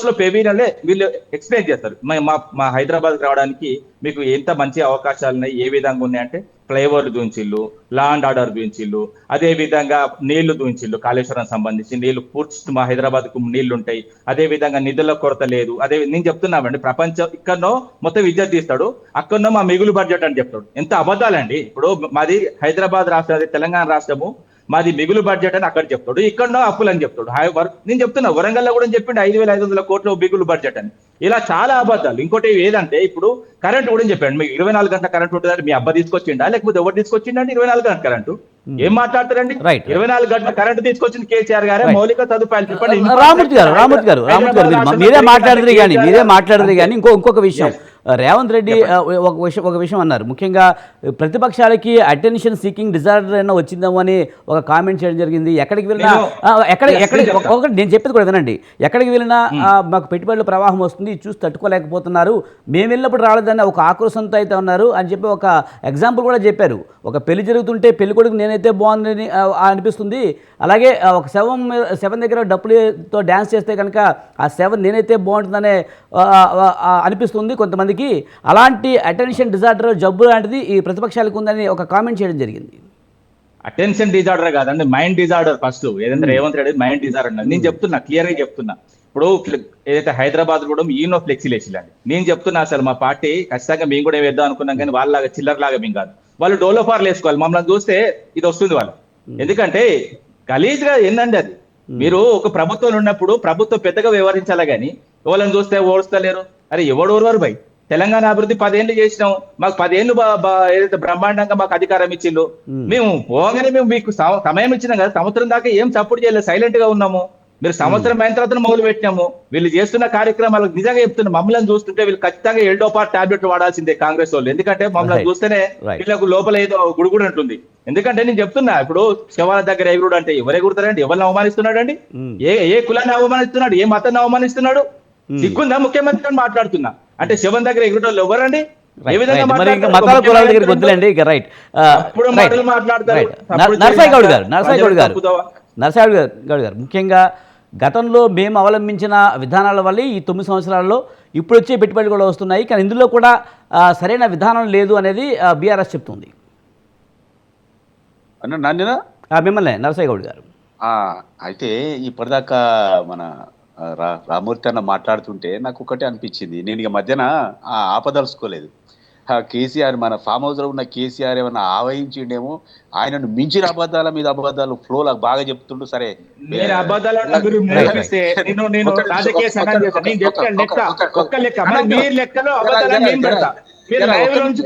లో పెవిలియన్లే వీళ్ళు ఎక్స్ప్లెయిన్ చేస్తారు. మా హైదరాబాద్ రావడానికి మీకు ఎంత మంచి అవకాశాలు ఉన్నాయి, ఏ విధంగా ఉన్నాయంటే ఫ్లైఓవర్లు చూపించిళ్ళు, లా అండ్ ఆర్డర్ చూపించిళ్ళు, అదే విధంగా నీళ్లు చూపించిళ్ళు, కాళేశ్వరం సంబంధించి నీళ్లు పూర్తి మా హైదరాబాద్ కు నీళ్లు ఉంటాయి. అదే విధంగా నిధుల కొరత లేదు. అదే నేను చెప్తున్నామండి, ప్రపంచం ఇక్కడనో మొత్తం విద్యుత్ తీస్తాడు, అక్కడనో మా మిగులు బడ్జెట్ అని చెప్తాడు. ఎంత అబద్ధాలండి. ఇప్పుడు మాది హైదరాబాద్ రాష్ట్రం, అదే తెలంగాణ రాష్ట్రము, మాది మిగులు బడ్జెట్ అని అక్కడ చెప్తాడు, ఇక్కడనో అప్పులు అని చెప్తాడు. నేను చెప్తున్నా, వరంగల్లో కూడా చెప్పిండు 5,500 కోట్ల మిగులు బడ్జెట్ అని. ఇలా చాలా అబద్ధాలు. ఇంకోటి ఏదంటే ఇప్పుడు కరెంట్ కూడా చెప్పాడు, మీకు 24 గంటల కరెంట్ ఉంటుందంటే మీ అబ్బా తీసుకొచ్చిండా లేకపోతే ఎవరు తీసుకొచ్చిండంటే 24 గంటల కరెంటు? ఏం మాట్లాడతారండి? 24 గంటల కరెంట్ తీసుకొచ్చిన కేసీఆర్ గారే. మౌలిక సదుపాయాలు చెప్పండి. రామూర్తి గారు మీరే మాట్లాడదు కానీ ఇంకొక విషయం, రేవంత్ రెడ్డి ఒక విషయం అన్నారు. ముఖ్యంగా ప్రతిపక్షాలకి అటెన్షన్ సీకింగ్ డిజార్డర్ అయినా వచ్చిందేమో అని ఒక కామెంట్ చేయడం జరిగింది. ఎక్కడికి వెళ్ళినా ఒకటి నేను చెప్పేది కూడా వినండి, ఎక్కడికి వెళ్ళినా మాకు పెట్టుబడుల ప్రవాహం వస్తుంది, చూసి తట్టుకోలేకపోతున్నారు, మేము వెళ్ళినప్పుడు రాలేదని ఒక ఆక్రోశంతో అయితే ఉన్నారు అని చెప్పి ఒక ఎగ్జాంపుల్ కూడా చెప్పారు. ఒక పెళ్లి జరుగుతుంటే పెళ్లి కొడుకు నేనైతే బాగుందని అనిపిస్తుంది, అలాగే ఒక శవం దగ్గర డప్పులతో డ్యాన్స్ చేస్తే కనుక ఆ శవం నేనైతే బాగుంటుందనే అనిపిస్తుంది కొంతమందికి. అలాంటి అటెన్షన్ డిజార్డర్ జబ్బు లాంటిది ఈ ప్రతిపక్షాలకు ఉందని ఒక కామెంట్ చేయడం జరిగింది. అటెన్షన్ డిజార్డర్ కాదండి, మైండ్ డిజార్డర్. ఫస్ట్ ఏదంటే రేవంత్ రెడ్డి మైండ్ డిజార్డర్ అన్నది నేను చెప్తున్నా, క్లియర్ గా చెప్తున్నా. ఇప్పుడు ఏదైతే హైదరాబాద్ కూడా ఈనో ఫ్లెక్సీలు వేసిలండి. నేను చెప్తున్నా అసలు మా పార్టీ ఖచ్చితంగా మేము కూడా వేద్దాం అనుకున్నాం, కానీ వాళ్ళలాగా చిల్లరలాగా మేము కాదు. వాళ్ళు డోలోఫార్లు వేసుకోవాలి, మమ్మల్ని చూస్తే ఇది వస్తుంది వాళ్ళు. ఎందుకంటే గలీజ్ గా ఏందండి అది. మీరు ఒక ప్రభుత్వంలో ఉన్నప్పుడు ప్రభుత్వం పెద్దగా వ్యవహరించాలి, కానీ ఎవరిని చూస్తే ఓడుస్తలేరు. అరే ఎవడు ఓర్వారు భయ్? తెలంగాణ అభివృద్ధి 10 ఏళ్ళు చేసినాం, మాకు 10 ఏళ్ళు ఏదైతే బ్రహ్మాండంగా మాకు అధికారం ఇచ్చిండు. మేము పోగానే మేము మీకు సమయం ఇచ్చినాం కదా, సంవత్సరం దాకా ఏం సపోర్ట్ చేయలేదు, సైలెంట్ గా ఉన్నాము. మీరు సంవత్సరం అయిన తర్వాత మొదలు పెట్టినాము. వీళ్ళు చేస్తున్న కార్యక్రమాలకు నిజంగా చెప్తున్నా, మమ్మల్ని చూస్తుంటే వీళ్ళు ఖచ్చితంగా ఎల్డోపార్ టాబ్లెట్ వాడాల్సిందే కాంగ్రెస్ వాళ్ళు. ఎందుకంటే మమ్మల్ని చూస్తేనే వీళ్ళకు లోపల ఏదో గుడుగుడు ఉంటుంది. ఎందుకంటే నేను చెప్తున్నా, ఇప్పుడు శవాల దగ్గర ఎగురుడు అంటే ఎవరు ఎగురుతారండి? ఎవరిని అవమానిస్తున్నాడు అండి? ఏ కులాన్ని అవమానిస్తున్నాడు? ఏ మతాన్ని అవమానిస్తున్నాడు? సిగ్గుందా ముఖ్యమంత్రి మాట్లాడుతున్నా అంటే? శవం దగ్గర ఎగురుటోళ్ళు ఎవరండి? ఏ విధంగా నరసాగౌడ్ గారు, ముఖ్యంగా గతంలో మేము అవలంబించిన విధానాల వల్ల ఈ 9 సంవత్సరాల్లో ఇప్పుడు వచ్చే పెట్టుబడులు కూడా వస్తున్నాయి, కానీ ఇందులో కూడా సరైన విధానం లేదు అనేది బీఆర్ఎస్ చెప్తుంది. మిమ్మల్ని నరసాగౌడ్ గారు. అయితే ఇప్పటిదాకా మన రామూర్తి అన్న మాట్లాడుతుంటే నాకు ఒకటే అనిపించింది, నేను ఇక మధ్యన ఆపదలుచుకోలేదు. కేసీఆర్ మన ఫామ్ హౌస్ లో ఉన్న కేసీఆర్ ఏమన్నా ఆవహించిండేమో, ఆయనను మించిన అబద్ధాల మీద అబద్ధాలు ఫ్లో లాగా బాగా చెప్తుండు. సరే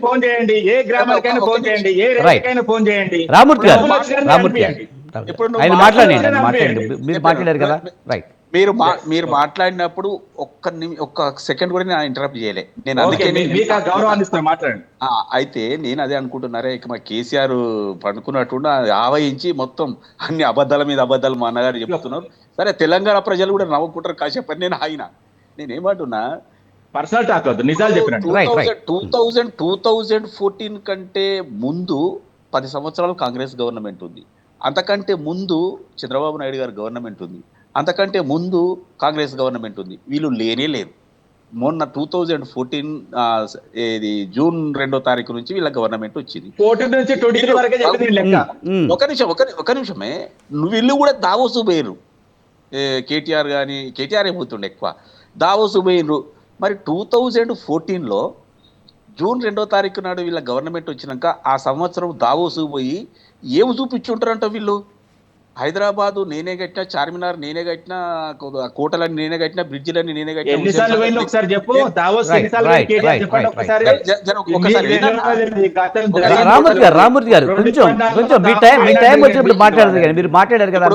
ఫోన్ చేయండి, ఏ గ్రామానికైనా ఫోన్ చేయండి, ఏ రైతుకైనా ఫోన్ చేయండి. రామూర్తి గారు ఆయన మాట్లాడండి, మీరు మాట్లాడారు కదా, రైట్. మీరు మాట్లాడినప్పుడు ఒక్క సెకండ్ కూడా నేను ఇంటరప్ట్ చేయలే. నేను ఓకే, మీకు ఆ గౌరవాన్ని ఇస్తాను, మాట్లాడండి. అయితే నేను అదే అనుకుంటున్నారే, ఇక మా కేసీఆర్ పండుకున్నట్టు ఆవహించి మొత్తం అన్ని అబద్ధాల మీద అబద్ధాలు మా అన్నగారు చెప్తున్నారు. సరే, తెలంగాణ ప్రజలు కూడా నవ్వుకుంటారు కాసేపు అని నేనేమంటున్నా, పర్సనల్ టాక్ వద్దు, నిజాలు చెప్పినట్టు. 2014 కంటే ముందు 10 సంవత్సరాలు కాంగ్రెస్ గవర్నమెంట్ ఉంది. అంతకంటే ముందు చంద్రబాబు నాయుడు గారి గవర్నమెంట్ ఉంది. అంతకంటే ముందు కాంగ్రెస్ గవర్నమెంట్ ఉంది. వీళ్ళు లేనే లేరు. మొన్న 2014 జూన్ 2వ తారీఖు నుంచి వీళ్ళ గవర్నమెంట్ వచ్చింది. 14 నుంచి 23 వరకే చెప్పింది లెక్క. ఒక నిమిషమే, వీళ్ళు కూడా దావోసు పోయిర్రు. కేటీఆర్ కానీ, కేటీఆర్ ఏమవుతుండే ఎక్కువ దావోసు పోయిర్రు. మరి 2014లో జూన్ 2వ తారీఖు నాడు వీళ్ళ గవర్నమెంట్ వచ్చినాక ఆ సంవత్సరం దావోసు పోయి ఏమి చూపించుంటారంట వీళ్ళు. హైదరాబాదు నేనే కట్టినా, చార్మినార్ నేనే కట్టినా, కోటలన్నీ నేనే కట్టినా, బ్రిడ్జిలన్నీ నేనే కట్టినా. ఒకసారి చెప్పు, రామూర్తి గారు కొంచెం మీ టైం వచ్చినప్పుడు మాట్లాడదు కానీ మీరు మాట్లాడారు కదా.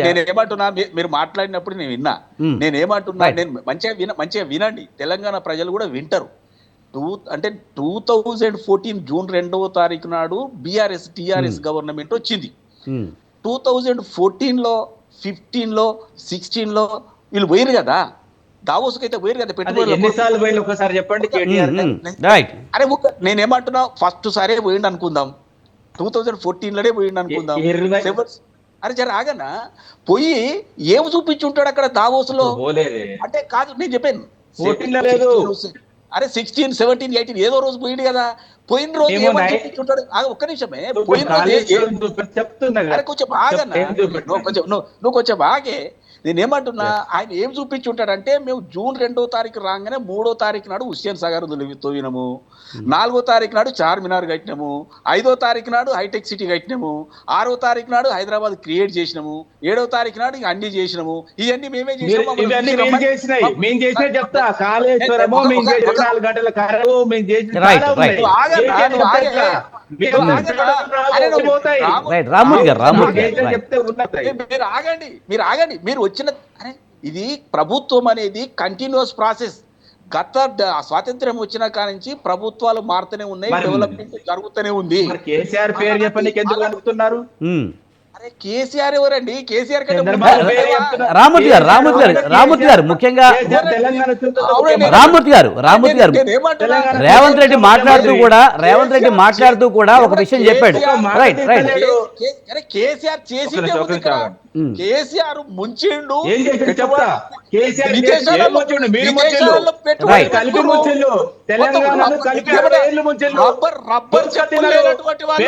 నేనేమంటున్నా, మీరు మాట్లాడినప్పుడు నేను విన్నా. నేనేమంటున్నా, నేను మంచిగా వినండి, తెలంగాణ ప్రజలు కూడా వింటారు. 2014 జూన్ 2వ తారీఖు నాడు టీఆర్ఎస్ గవర్నమెంట్ వచ్చింది. 2014లో 15లో 16లో వీళ్ళు పోయిరు కదా, దావోస్కి అయితే పోయిరు కదా పెట్టుబడులు. ఒకసారి చెప్పండి. అరే నేనేమంటున్నా, ఫస్ట్ సారే పోయిండు అనుకుందాం, 2014లోనే పోయిండు అనుకుందాం. అరే జర ఆగనా, పోయి ఏమి చూపించుంటాడు అక్కడ దావోస్లో అంటే? కాదు, నేను చెప్పాను, అరే 16, 17, 18 ఏదో రోజు పోయిండు కదా. పోయిన రోజు చూపించుంటాడు. ఒక్క నిమిషమే, పోయిన రోజు అరే కొంచెం ఆగన్నా, నువ్వు కొంచెం ఆగే. నేనేమంటున్నా, ఆయన ఏం చూపించుంటాడంటే, మేము జూన్ 2వ తారీఖు రాగానే 3వ తారీఖు నాడు హుస్సేన్ సాగర్ తోవినాము, 4వ తారీఖు నాడు చార్మినార్ కట్టినాము, 5వ తారీఖు నాడు హైటెక్ సిటీ కట్టినాము, 6వ తారీఖు నాడు హైదరాబాద్ క్రియేట్ చేసినాము, 7వ తారీఖు నాడు అన్ని చేసినాము. ఇవన్నీ మేమే చేసినాము. మీరు ఆగండి. మీరు వచ్చిన ఇది ప్రభుత్వం అనేది కంటిన్యూస్ ప్రాసెస్. గత స్వాతంత్ర్యం వచ్చిన కాడ నుంచి ప్రభుత్వాలు మారుతూనే ఉన్నాయి, డెవలప్మెంట్ జరుగుతూనే ఉంది. కేసీఆర్ పేరు చెప్పండి, ఎందుకు అనుకున్నారు? అరే కేసీఆర్ ఎవరండి? కేసీఆర్ కంటే రామూర్తి గారు ముఖ్యంగా రామూర్తి గారు రేవంత్ రెడ్డి మాట్లాడుతూ కూడా ఒక విషయం చెప్పాడు. కేసీఆర్ చేసి కేసీఆర్ ముంచిండు, రబ్బర్ చెప్పులు లేనటువంటి వాళ్ళు,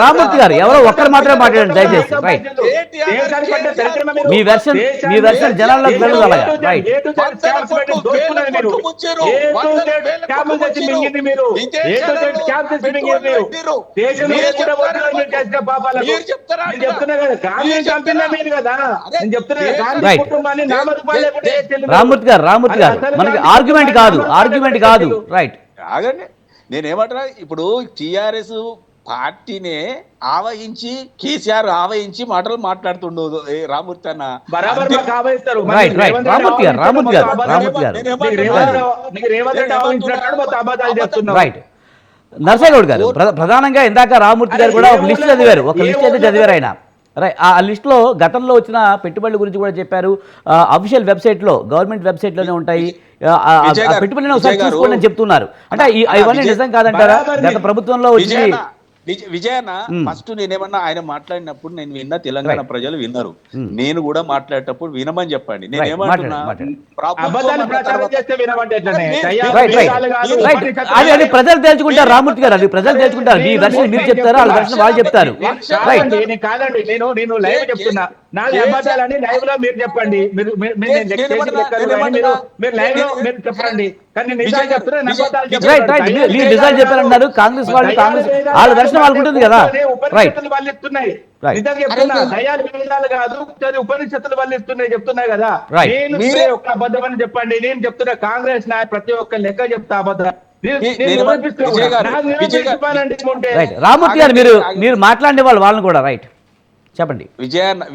రామూర్తి గారు ఎవరో ఒక్కరు మాత్రమే మాట్లాడండి దయచేసి. రైట్, మీ వెర్షన్ జనాల్లోకి వెళ్ళాలి. రైట్, రామూర్తి గారు మనకి ఆర్గ్యుమెంట్ కాదు. రైట్, ఆగండి. నేనేమంటున్నా, ఇప్పుడు టిఆర్ఎస్ పార్టీనే ఆవహించి కేసీఆర్ ఆవహించి మాటలు మాట్లాడుతుండు రామూర్తి అన్న. రైట్, నరసింహగౌడ్ గారు ప్రధానంగా ఇందాక రామూర్తి గారు కూడా ఒక లిస్ట్ చదివారు ఆయన. రైట్, ఆ లిస్ట్లో గతంలో వచ్చిన పెట్టుబడుల గురించి కూడా చెప్పారు. అఫీషియల్ వెబ్సైట్లో, గవర్నమెంట్ వెబ్సైట్లోనే ఉంటాయి. పెట్టుబడులను ఒకసారి చూసుకోండి అని చెప్తున్నారు. అంటే ఇవన్నీ నిజం కాదంటారా? గత ప్రభుత్వంలో వచ్చి విజయన్న ఫస్ట్ నేనేమన్నా, ఆయన మాట్లాడినప్పుడు నేను విన్నా, తెలంగాణ ప్రజలు విన్నారు. నేను కూడా మాట్లాడేటప్పుడు వినమని చెప్పండి. నేనేమంటున్నా, ప్రజలు తెలుసుకుంటారు. రామూర్తి గారు, అది ప్రజలు తెలుసుకుంటారు. మీ వెర్షన్ మీరు చెప్తారు, వాళ్ళ వెర్షన్ వాళ్ళు చెప్తారు. కాదండి, నేను లైవ్ చెప్తున్నా, నాలుగు అబద్ధాలని లైవ్ లో మీరు చెప్పండి. మీరు లైవ్ లో మీరు చెప్పండి, కానీ నిజాలు చెప్తున్నారు. మీరు నిజాలు చెప్పారన్నారు. కాంగ్రెస్ వాళ్ళ వెర్షన్ వాళ్ళకు ఉంటుంది కదా. రైట్, ఉపనిషత్తులు వాళ్ళు ఇస్తున్నాయి, చెప్తున్నాయి కదా. ఒక్క అబద్ధం అని చెప్పండి. నేను చెప్తున్నా, కాంగ్రెస్ ప్రతి ఒక్క లెక్క చెప్తా అబద్ధం. రైట్ రామూర్తి గారు మీరు మాట్లాడే వాళ్ళని కూడా రైట్ చెప్పండి.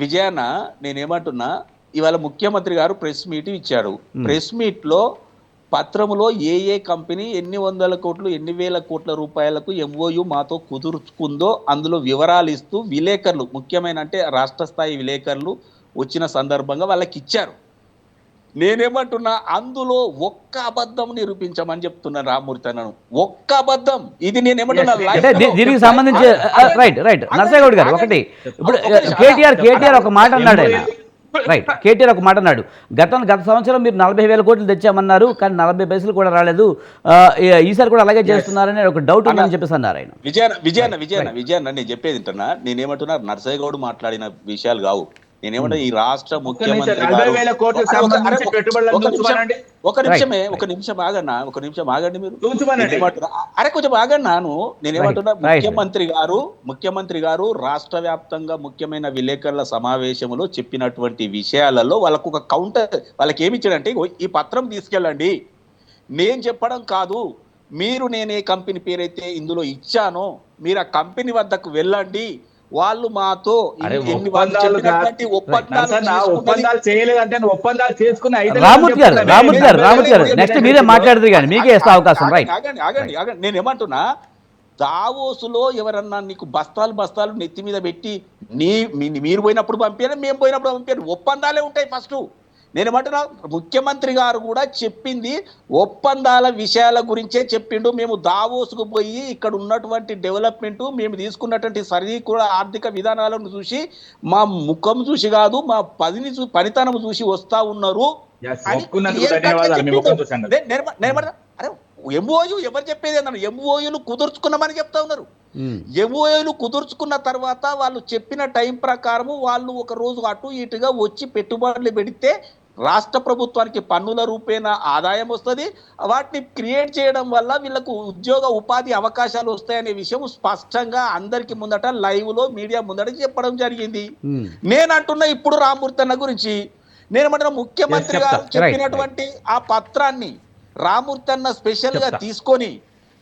విజయాన్న నేనేమంటున్నా, ఇవాళ ముఖ్యమంత్రి గారు ప్రెస్ మీట్ ఇచ్చాడు. ప్రెస్ మీట్ లో పత్రములో ఏ కంపెనీ ఎన్ని వందల కోట్లు ఎన్ని వేల కోట్ల రూపాయలకు ఎంఓయు మాతో కుదుర్చుకుందో అందులో వివరాలు ఇస్తూ విలేకరులు, ముఖ్యమైన అంటే రాష్ట్ర స్థాయి విలేకరులు వచ్చిన సందర్భంగా వాళ్ళకి ఇచ్చారు. నేనేమంటున్నా, అందులో ఒక్క అబద్ధం నిరూపించమని చెప్తున్నాను రామ్మూర్తి అన్నను. ఒక్క అబద్ధం ఇది నేనేమంటున్నా, దీనికి సంబంధించి రైట్ నరసయ్య గౌడ్ గారు ఒకటి, ఇప్పుడు కేటీఆర్ ఒక మాట అన్నాడు ఆయన, రైట్ కేటీఆర్ ఒక మాట అన్నాడు, గత సంవత్సరం మీరు 40,000 కోట్లు తెచ్చామన్నారు కానీ 40 పైసలు కూడా రాలేదు, ఈసారి కూడా అలాగే చేస్తున్నారని ఒక డౌట్ ఉందని చెప్పేసి అన్నారు ఆయన. విజయన్న నేను చెప్పేది వింటున్నా, నేనేమంటున్నా నరసయ్య గౌడ్ మాట్లాడిన విషయాలు కావు. నేనేమంటా, ఈ రాష్ట్ర ముఖ్యమంత్రి ఒక నిమిషం ఆగండి మీరు, అరే కొంచెం ఆగన్నాను. నేనేమంటున్నా, ముఖ్యమంత్రి గారు రాష్ట్ర వ్యాప్తంగా ముఖ్యమైన విలేకరుల సమావేశంలో చెప్పినటువంటి విషయాలలో వాళ్ళకు ఒక కౌంటర్, వాళ్ళకి ఏమి ఇచ్చాడంటే, ఈ పత్రం తీసుకెళ్ళండి, నేను చెప్పడం కాదు, మీరు నేను ఏ కంపెనీ పేరైతే ఇందులో ఇచ్చానో మీరు ఆ కంపెనీ వద్దకు వెళ్ళండి, వాళ్ళు మాతో ఒప్పందాలు చేయలేదంటే ఒప్పందాలు చేసుకుని రామూర్తి గారు నెక్స్ట్ మీరే మాట్లాడదు కానీ మీకే ఇస్తా అవకాశం. రైట్ ఆగండి. నేను ఏమంటున్నా, దావోసులో ఎవరన్నా నీకు బస్తాలు నెత్తి మీద పెట్టి మీరు పోయినప్పుడు పంపారు, మేము పోయినప్పుడు పంపారు, ఒప్పందాలే ఉంటాయి ఫస్ట్. నేనేమంటున్నా, ముఖ్యమంత్రి గారు కూడా చెప్పింది ఒప్పందాల విషయాల గురించే చెప్పిండు. మేము దావోసుకు పోయి ఇక్కడ ఉన్నటువంటి డెవలప్మెంట్, మేము తీసుకున్నటువంటి సరికూడ ఆర్థిక విధానాలను చూసి మా ముఖం చూసి కాదు, మా పనితనం చూసి వస్తా ఉన్నారు. అరే ఎంఓయు ఎవరు చెప్పేది అన్నారు, ఎంఓయులు కుదుర్చుకున్నామని చెప్తా ఉన్నారు. ఎంఓయులు కుదుర్చుకున్న తర్వాత వాళ్ళు చెప్పిన టైం ప్రకారము వాళ్ళు ఒక రోజు అటు ఇటుగా వచ్చి పెట్టుబడులు పెడితే రాష్ట్ర ప్రభుత్వానికి పన్నుల రూపేణ ఆదాయం వస్తుంది. వాటిని క్రియేట్ చేయడం వల్ల వీళ్ళకు ఉద్యోగ ఉపాధి అవకాశాలు వస్తాయనే విషయం స్పష్టంగా అందరికి ముందట లైవ్ లో మీడియా ముందట చెప్పడం జరిగింది. నేను అంటున్నా ఇప్పుడు రామ్మూర్తి అన్న గురించి, నేనేమంటున్నా, ముఖ్యమంత్రి గారు చెప్పినటువంటి ఆ పత్రాన్ని రామ్మూర్తి అన్న స్పెషల్ గా తీసుకొని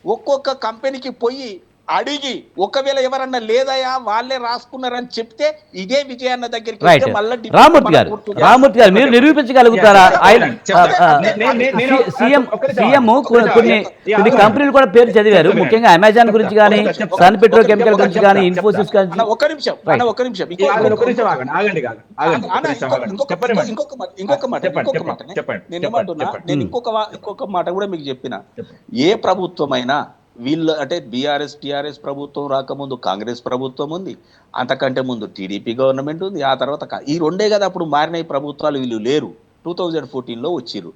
ఒక్కొక్క కంపెనీకి పోయి అడిగి, ఒకవేళ ఎవరన్నా లేదయా వాళ్ళే రాసుకున్నారని చెప్తే ఇదే విజయన్న దగ్గరికి రామూర్తి గారు మీరు నిరూపించగలుగుతారా? సీఎం కొన్ని కంపెనీలు కూడా పేరు చదివారు, ముఖ్యంగా అమెజాన్ గురించి కానీ, సన్ పెట్రో కెమికల్ గురించి కానీ, ఇన్ఫోసిస్ గురించి. ఒక నిమిషం నేను ఇంకొక మాట కూడా మీకు చెప్పిన, ఏ ప్రభుత్వమైనా వీళ్ళు అంటే టీఆర్ఎస్ ప్రభుత్వం రాకముందు కాంగ్రెస్ ప్రభుత్వం ఉంది, అంతకంటే ముందు టీడీపీ గవర్నమెంట్ ఉంది, ఆ తర్వాత ఈ రెండే కదా అప్పుడు మారిన ప్రభుత్వాలు, వీళ్ళు లేరు. 2014లో వచ్చిర్రు.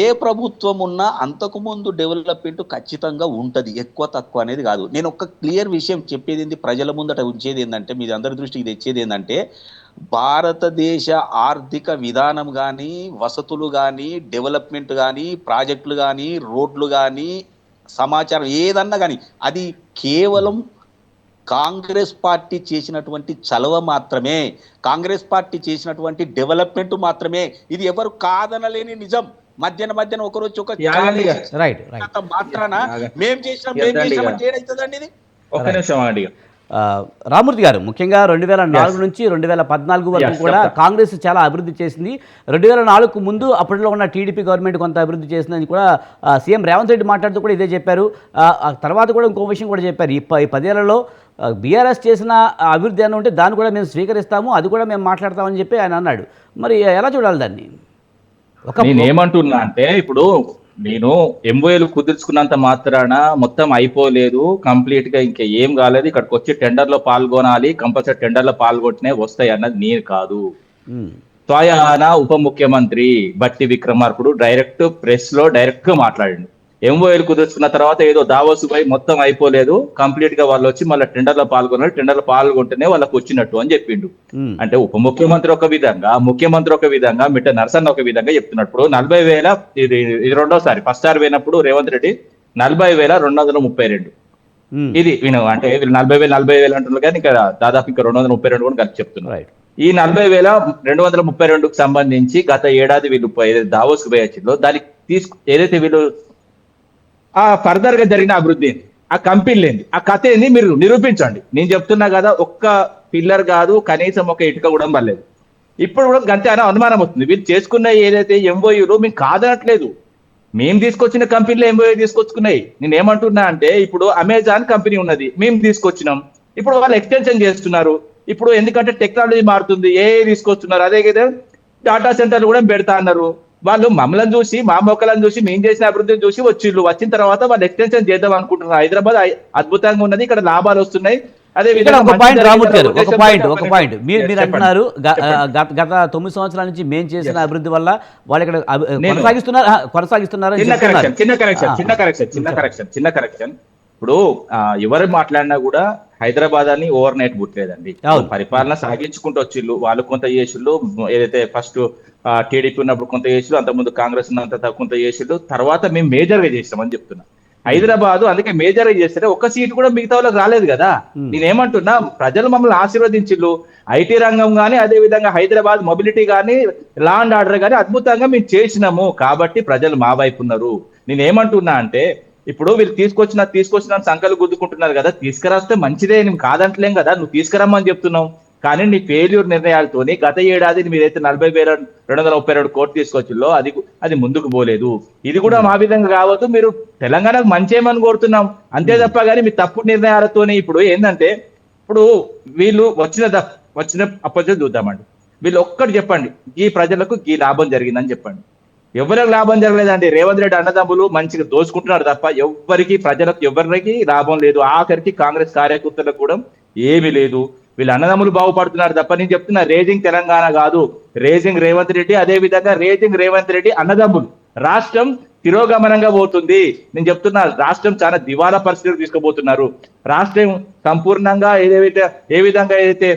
ఏ ప్రభుత్వం ఉన్నా అంతకుముందు డెవలప్మెంట్ ఖచ్చితంగా ఉంటుంది, ఎక్కువ తక్కువ అనేది కాదు. నేను ఒక క్లియర్ విషయం చెప్పేది ఏంటి, ప్రజల ముందట ఉంచేది ఏంటంటే, మీ అందరి దృష్టికి తెచ్చేది ఏంటంటే, భారతదేశ ఆర్థిక విధానం కానీ, వసతులు కానీ, డెవలప్మెంట్ కానీ, ప్రాజెక్టులు కానీ, రోడ్లు కానీ, సమాచారం ఏదన్నా కానీ అది కేవలం కాంగ్రెస్ పార్టీ చేసినటువంటి చలవ మాత్రమే, కాంగ్రెస్ పార్టీ చేసినటువంటి డెవలప్మెంట్ మాత్రమే. ఇది ఎవరు కాదనలేని నిజం. మధ్యన ఒకరోజు ఒక మాత్రాన మేము చేసినాం ఏదైతుందండి ఇది. ఒక్క నిమిషం అండి. రామూర్తి గారు, ముఖ్యంగా 2004 నుంచి 2014 వరకు కూడా కాంగ్రెస్ చాలా అభివృద్ధి చేసింది. 2004కు ముందు అప్పట్లో ఉన్న టీడీపీ గవర్నమెంట్ కొంత అభివృద్ధి చేసిందని కూడా సీఎం రేవంత్ రెడ్డి మాట్లాడుతూ కూడా ఇదే చెప్పారు. ఆ తర్వాత కూడా ఇంకో విషయం కూడా చెప్పారు, ఈ 10 ఏళ్లలో బీఆర్ఎస్ చేసిన అభివృద్ధి అని ఉంటే దాన్ని కూడా మేము స్వీకరిస్తాము, అది కూడా మేము మాట్లాడతామని చెప్పి ఆయన అన్నాడు. మరి ఎలా చూడాలి దాన్ని? నేనేమంటున్నా అంటే, ఇప్పుడు నేను ఎంఓఏలు కుదుర్చుకున్నంత మాత్రాన మొత్తం అయిపోలేదు, కంప్లీట్ గా ఇంకా ఏం కాలేదు, ఇక్కడికి వచ్చి టెండర్లో పాల్గొనాలి, కంపల్సరీ టెండర్లో పాల్గొంటేనే వస్తాయి అన్నది నేను కాదు. స్వయాన ఉప ముఖ్యమంత్రి బట్టి విక్రమార్కుడు డైరెక్ట్ ప్రెస్ లో డైరెక్ట్ గా మాట్లాడిండు. ఎంఓఏలు కుదుర్చుకున్న తర్వాత ఏదో దావోసు పోయి మొత్తం అయిపోలేదు, కంప్లీట్ గా వాళ్ళు వచ్చి మళ్ళీ టెండర్లో పాల్గొన్నారు, టెండర్లో పాల్గొంటేనే వాళ్ళకి వచ్చినట్టు అని చెప్పిండు. అంటే ఉప ముఖ్యమంత్రి ఒక విధంగా, ముఖ్యమంత్రి ఒక విధంగా, మిట్ట నరసన్న ఒక విధంగా చెప్తున్నప్పుడు 40,000 ఇది రెండోసారి, ఫస్ట్ సారి పోయినప్పుడు రేవంత్ రెడ్డి 40,232 ఇది విను, అంటే వీళ్ళు 40,000 అంటున్నారు కానీ ఇంకా దాదాపు ఇంకా 232 కూడా కలిసి చెప్తున్నారు. ఈ 40,232కు సంబంధించి గత ఏడాది వీళ్ళు దావోస్కు పోయొచ్చిందో దానికి ఏదైతే వీళ్ళు ఆ ఫర్దర్ గా జరిగిన అభివృద్ధి ఏంది, ఆ కంపెనీ ఏంది, ఆ కథ ఏంది మీరు నిరూపించండి. నేను చెప్తున్నా కదా, ఒక్క పిల్లర్ కాదు, కనీసం ఒక ఇటుక కూడా పర్లేదు. ఇప్పుడు కూడా గంతే అనే అనుమానం వస్తుంది. వీళ్ళు చేసుకున్న ఏదైతే ఎంఓయూలు మేము కాదనట్లేదు, మేము తీసుకొచ్చిన కంపెనీలో ఎంఓయూ తీసుకొచ్చుకున్నాయి. నేను ఏమంటున్నా అంటే, ఇప్పుడు అమెజాన్ కంపెనీ ఉన్నది, మేము తీసుకొచ్చినాం, ఇప్పుడు వాళ్ళు ఎక్స్టెన్షన్ చేస్తున్నారు. ఇప్పుడు ఎందుకంటే టెక్నాలజీ మారుతుంది, ఏ తీసుకొస్తున్నారు, అదే కదా డాటా సెంటర్లు కూడా పెడతా అన్నారు. వాళ్ళు మమ్మల్ని చూసి, మా మొక్కలను చూసి, మేము చేసిన అభివృద్ధిని చూసి వచ్చిన తర్వాత వాళ్ళు ఎక్స్టెన్షన్ చేద్దాం అనుకుంటున్నారు. హైదరాబాద్ అద్భుతంగా ఉన్నది, ఇక్కడ లాభాలు వస్తున్నాయి. అదే ఇక్కడ విధంగా ఒక పాయింట్ మంచి రామూర్తి గారు, జరిగిన ఒక పాయింట్ ఉద్దేశంతో మీరు చెప్పండి. అంటున్నారు గత 9 సంవత్సరాల నుంచి మేము చేసిన అభివృద్ధి వల్ల వాళ్ళు ఇక్కడ నేను- కొనసాగిస్తున్నారు చిన్న కరెక్షన్. ఇప్పుడు ఎవరు మాట్లాడినా కూడా హైదరాబాద్ అని ఓవర్ నైట్ పుట్టలేదండి. అవును. పరిపాలన సాగించుకుంటూ వచ్చిళ్ళు, వాళ్ళు కొంత చేసిళ్ళు. ఏదైతే ఫస్ట్ టీడీపీ ఉన్నప్పుడు కొంత చేసిళ్ళు, అంతకుముందు కాంగ్రెస్ ఉన్నంత కొంత చేసిళ్ళు, తర్వాత మేము మేజర్ గా చేస్తామని చెప్తున్నా. హైదరాబాద్ అందుకే మేజర్ గా చేస్తే ఒక్క సీట్ కూడా మిగతా వాళ్ళకి రాలేదు కదా. నేనేమంటున్నా, ప్రజలు మమ్మల్ని ఆశీర్వదించిళ్ళు. ఐటీ రంగం కానీ, అదే విధంగా హైదరాబాద్ మొబిలిటీ కానీ, లా అండ్ ఆర్డర్ కానీ అద్భుతంగా మేము చేసినాము. కాబట్టి ప్రజలు మా వైపు ఉన్నారు. నేనేమంటున్నా అంటే, ఇప్పుడు వీళ్ళు తీసుకొచ్చిన సంఖ్యలు గుద్దుకుంటున్నారు కదా, తీసుకురాస్తే మంచిదే, నేను కాదంటలేం కదా, నువ్వు తీసుకురమ్మని చెప్తున్నావు. కానీ నీ ఫెయిల్యూర్ నిర్ణయాలతోని గత ఏడాది మీరైతే 40,232 కోట్లు తీసుకొచ్చిల్లో అది ముందుకు పోలేదు. ఇది కూడా మా విధంగా కావద్దు. మీరు తెలంగాణకు మంచేమని కోరుతున్నాం అంతే తప్ప, కానీ మీ తప్పుడు నిర్ణయాలతోని ఇప్పుడు ఏంటంటే, ఇప్పుడు వీళ్ళు వచ్చిన అప్పటి చూద్దామండి. వీళ్ళు ఒక్కటి చెప్పండి, ఈ ప్రజలకు ఈ లాభం జరిగిందని చెప్పండి. ఎవరికి లాభం జరగలేదండి. రేవంత్ రెడ్డి అన్నదమ్ములు మంచిగా దోచుకుంటున్నారు తప్ప ఎవరికి లాభం లేదు. ఆఖరికి కాంగ్రెస్ కార్యకర్తలకు కూడా ఏమీ లేదు. వీళ్ళు అన్నదమ్ములు బాగుపడుతున్నారు తప్ప. నేను చెప్తున్నా, రేజింగ్ తెలంగాణ కాదు, రేజింగ్ రేవంత్ రెడ్డి, అదే విధంగా రేజింగ్ రేవంత్ రెడ్డి అన్నదమ్ములు. రాష్ట్రం తిరోగమనంగా పోతుంది. నేను చెప్తున్నా, రాష్ట్రం చాలా దివాలా పరిస్థితులు తీసుకుపోతున్నారు. రాష్ట్రం సంపూర్ణంగా ఏ విధంగా ఏదైతే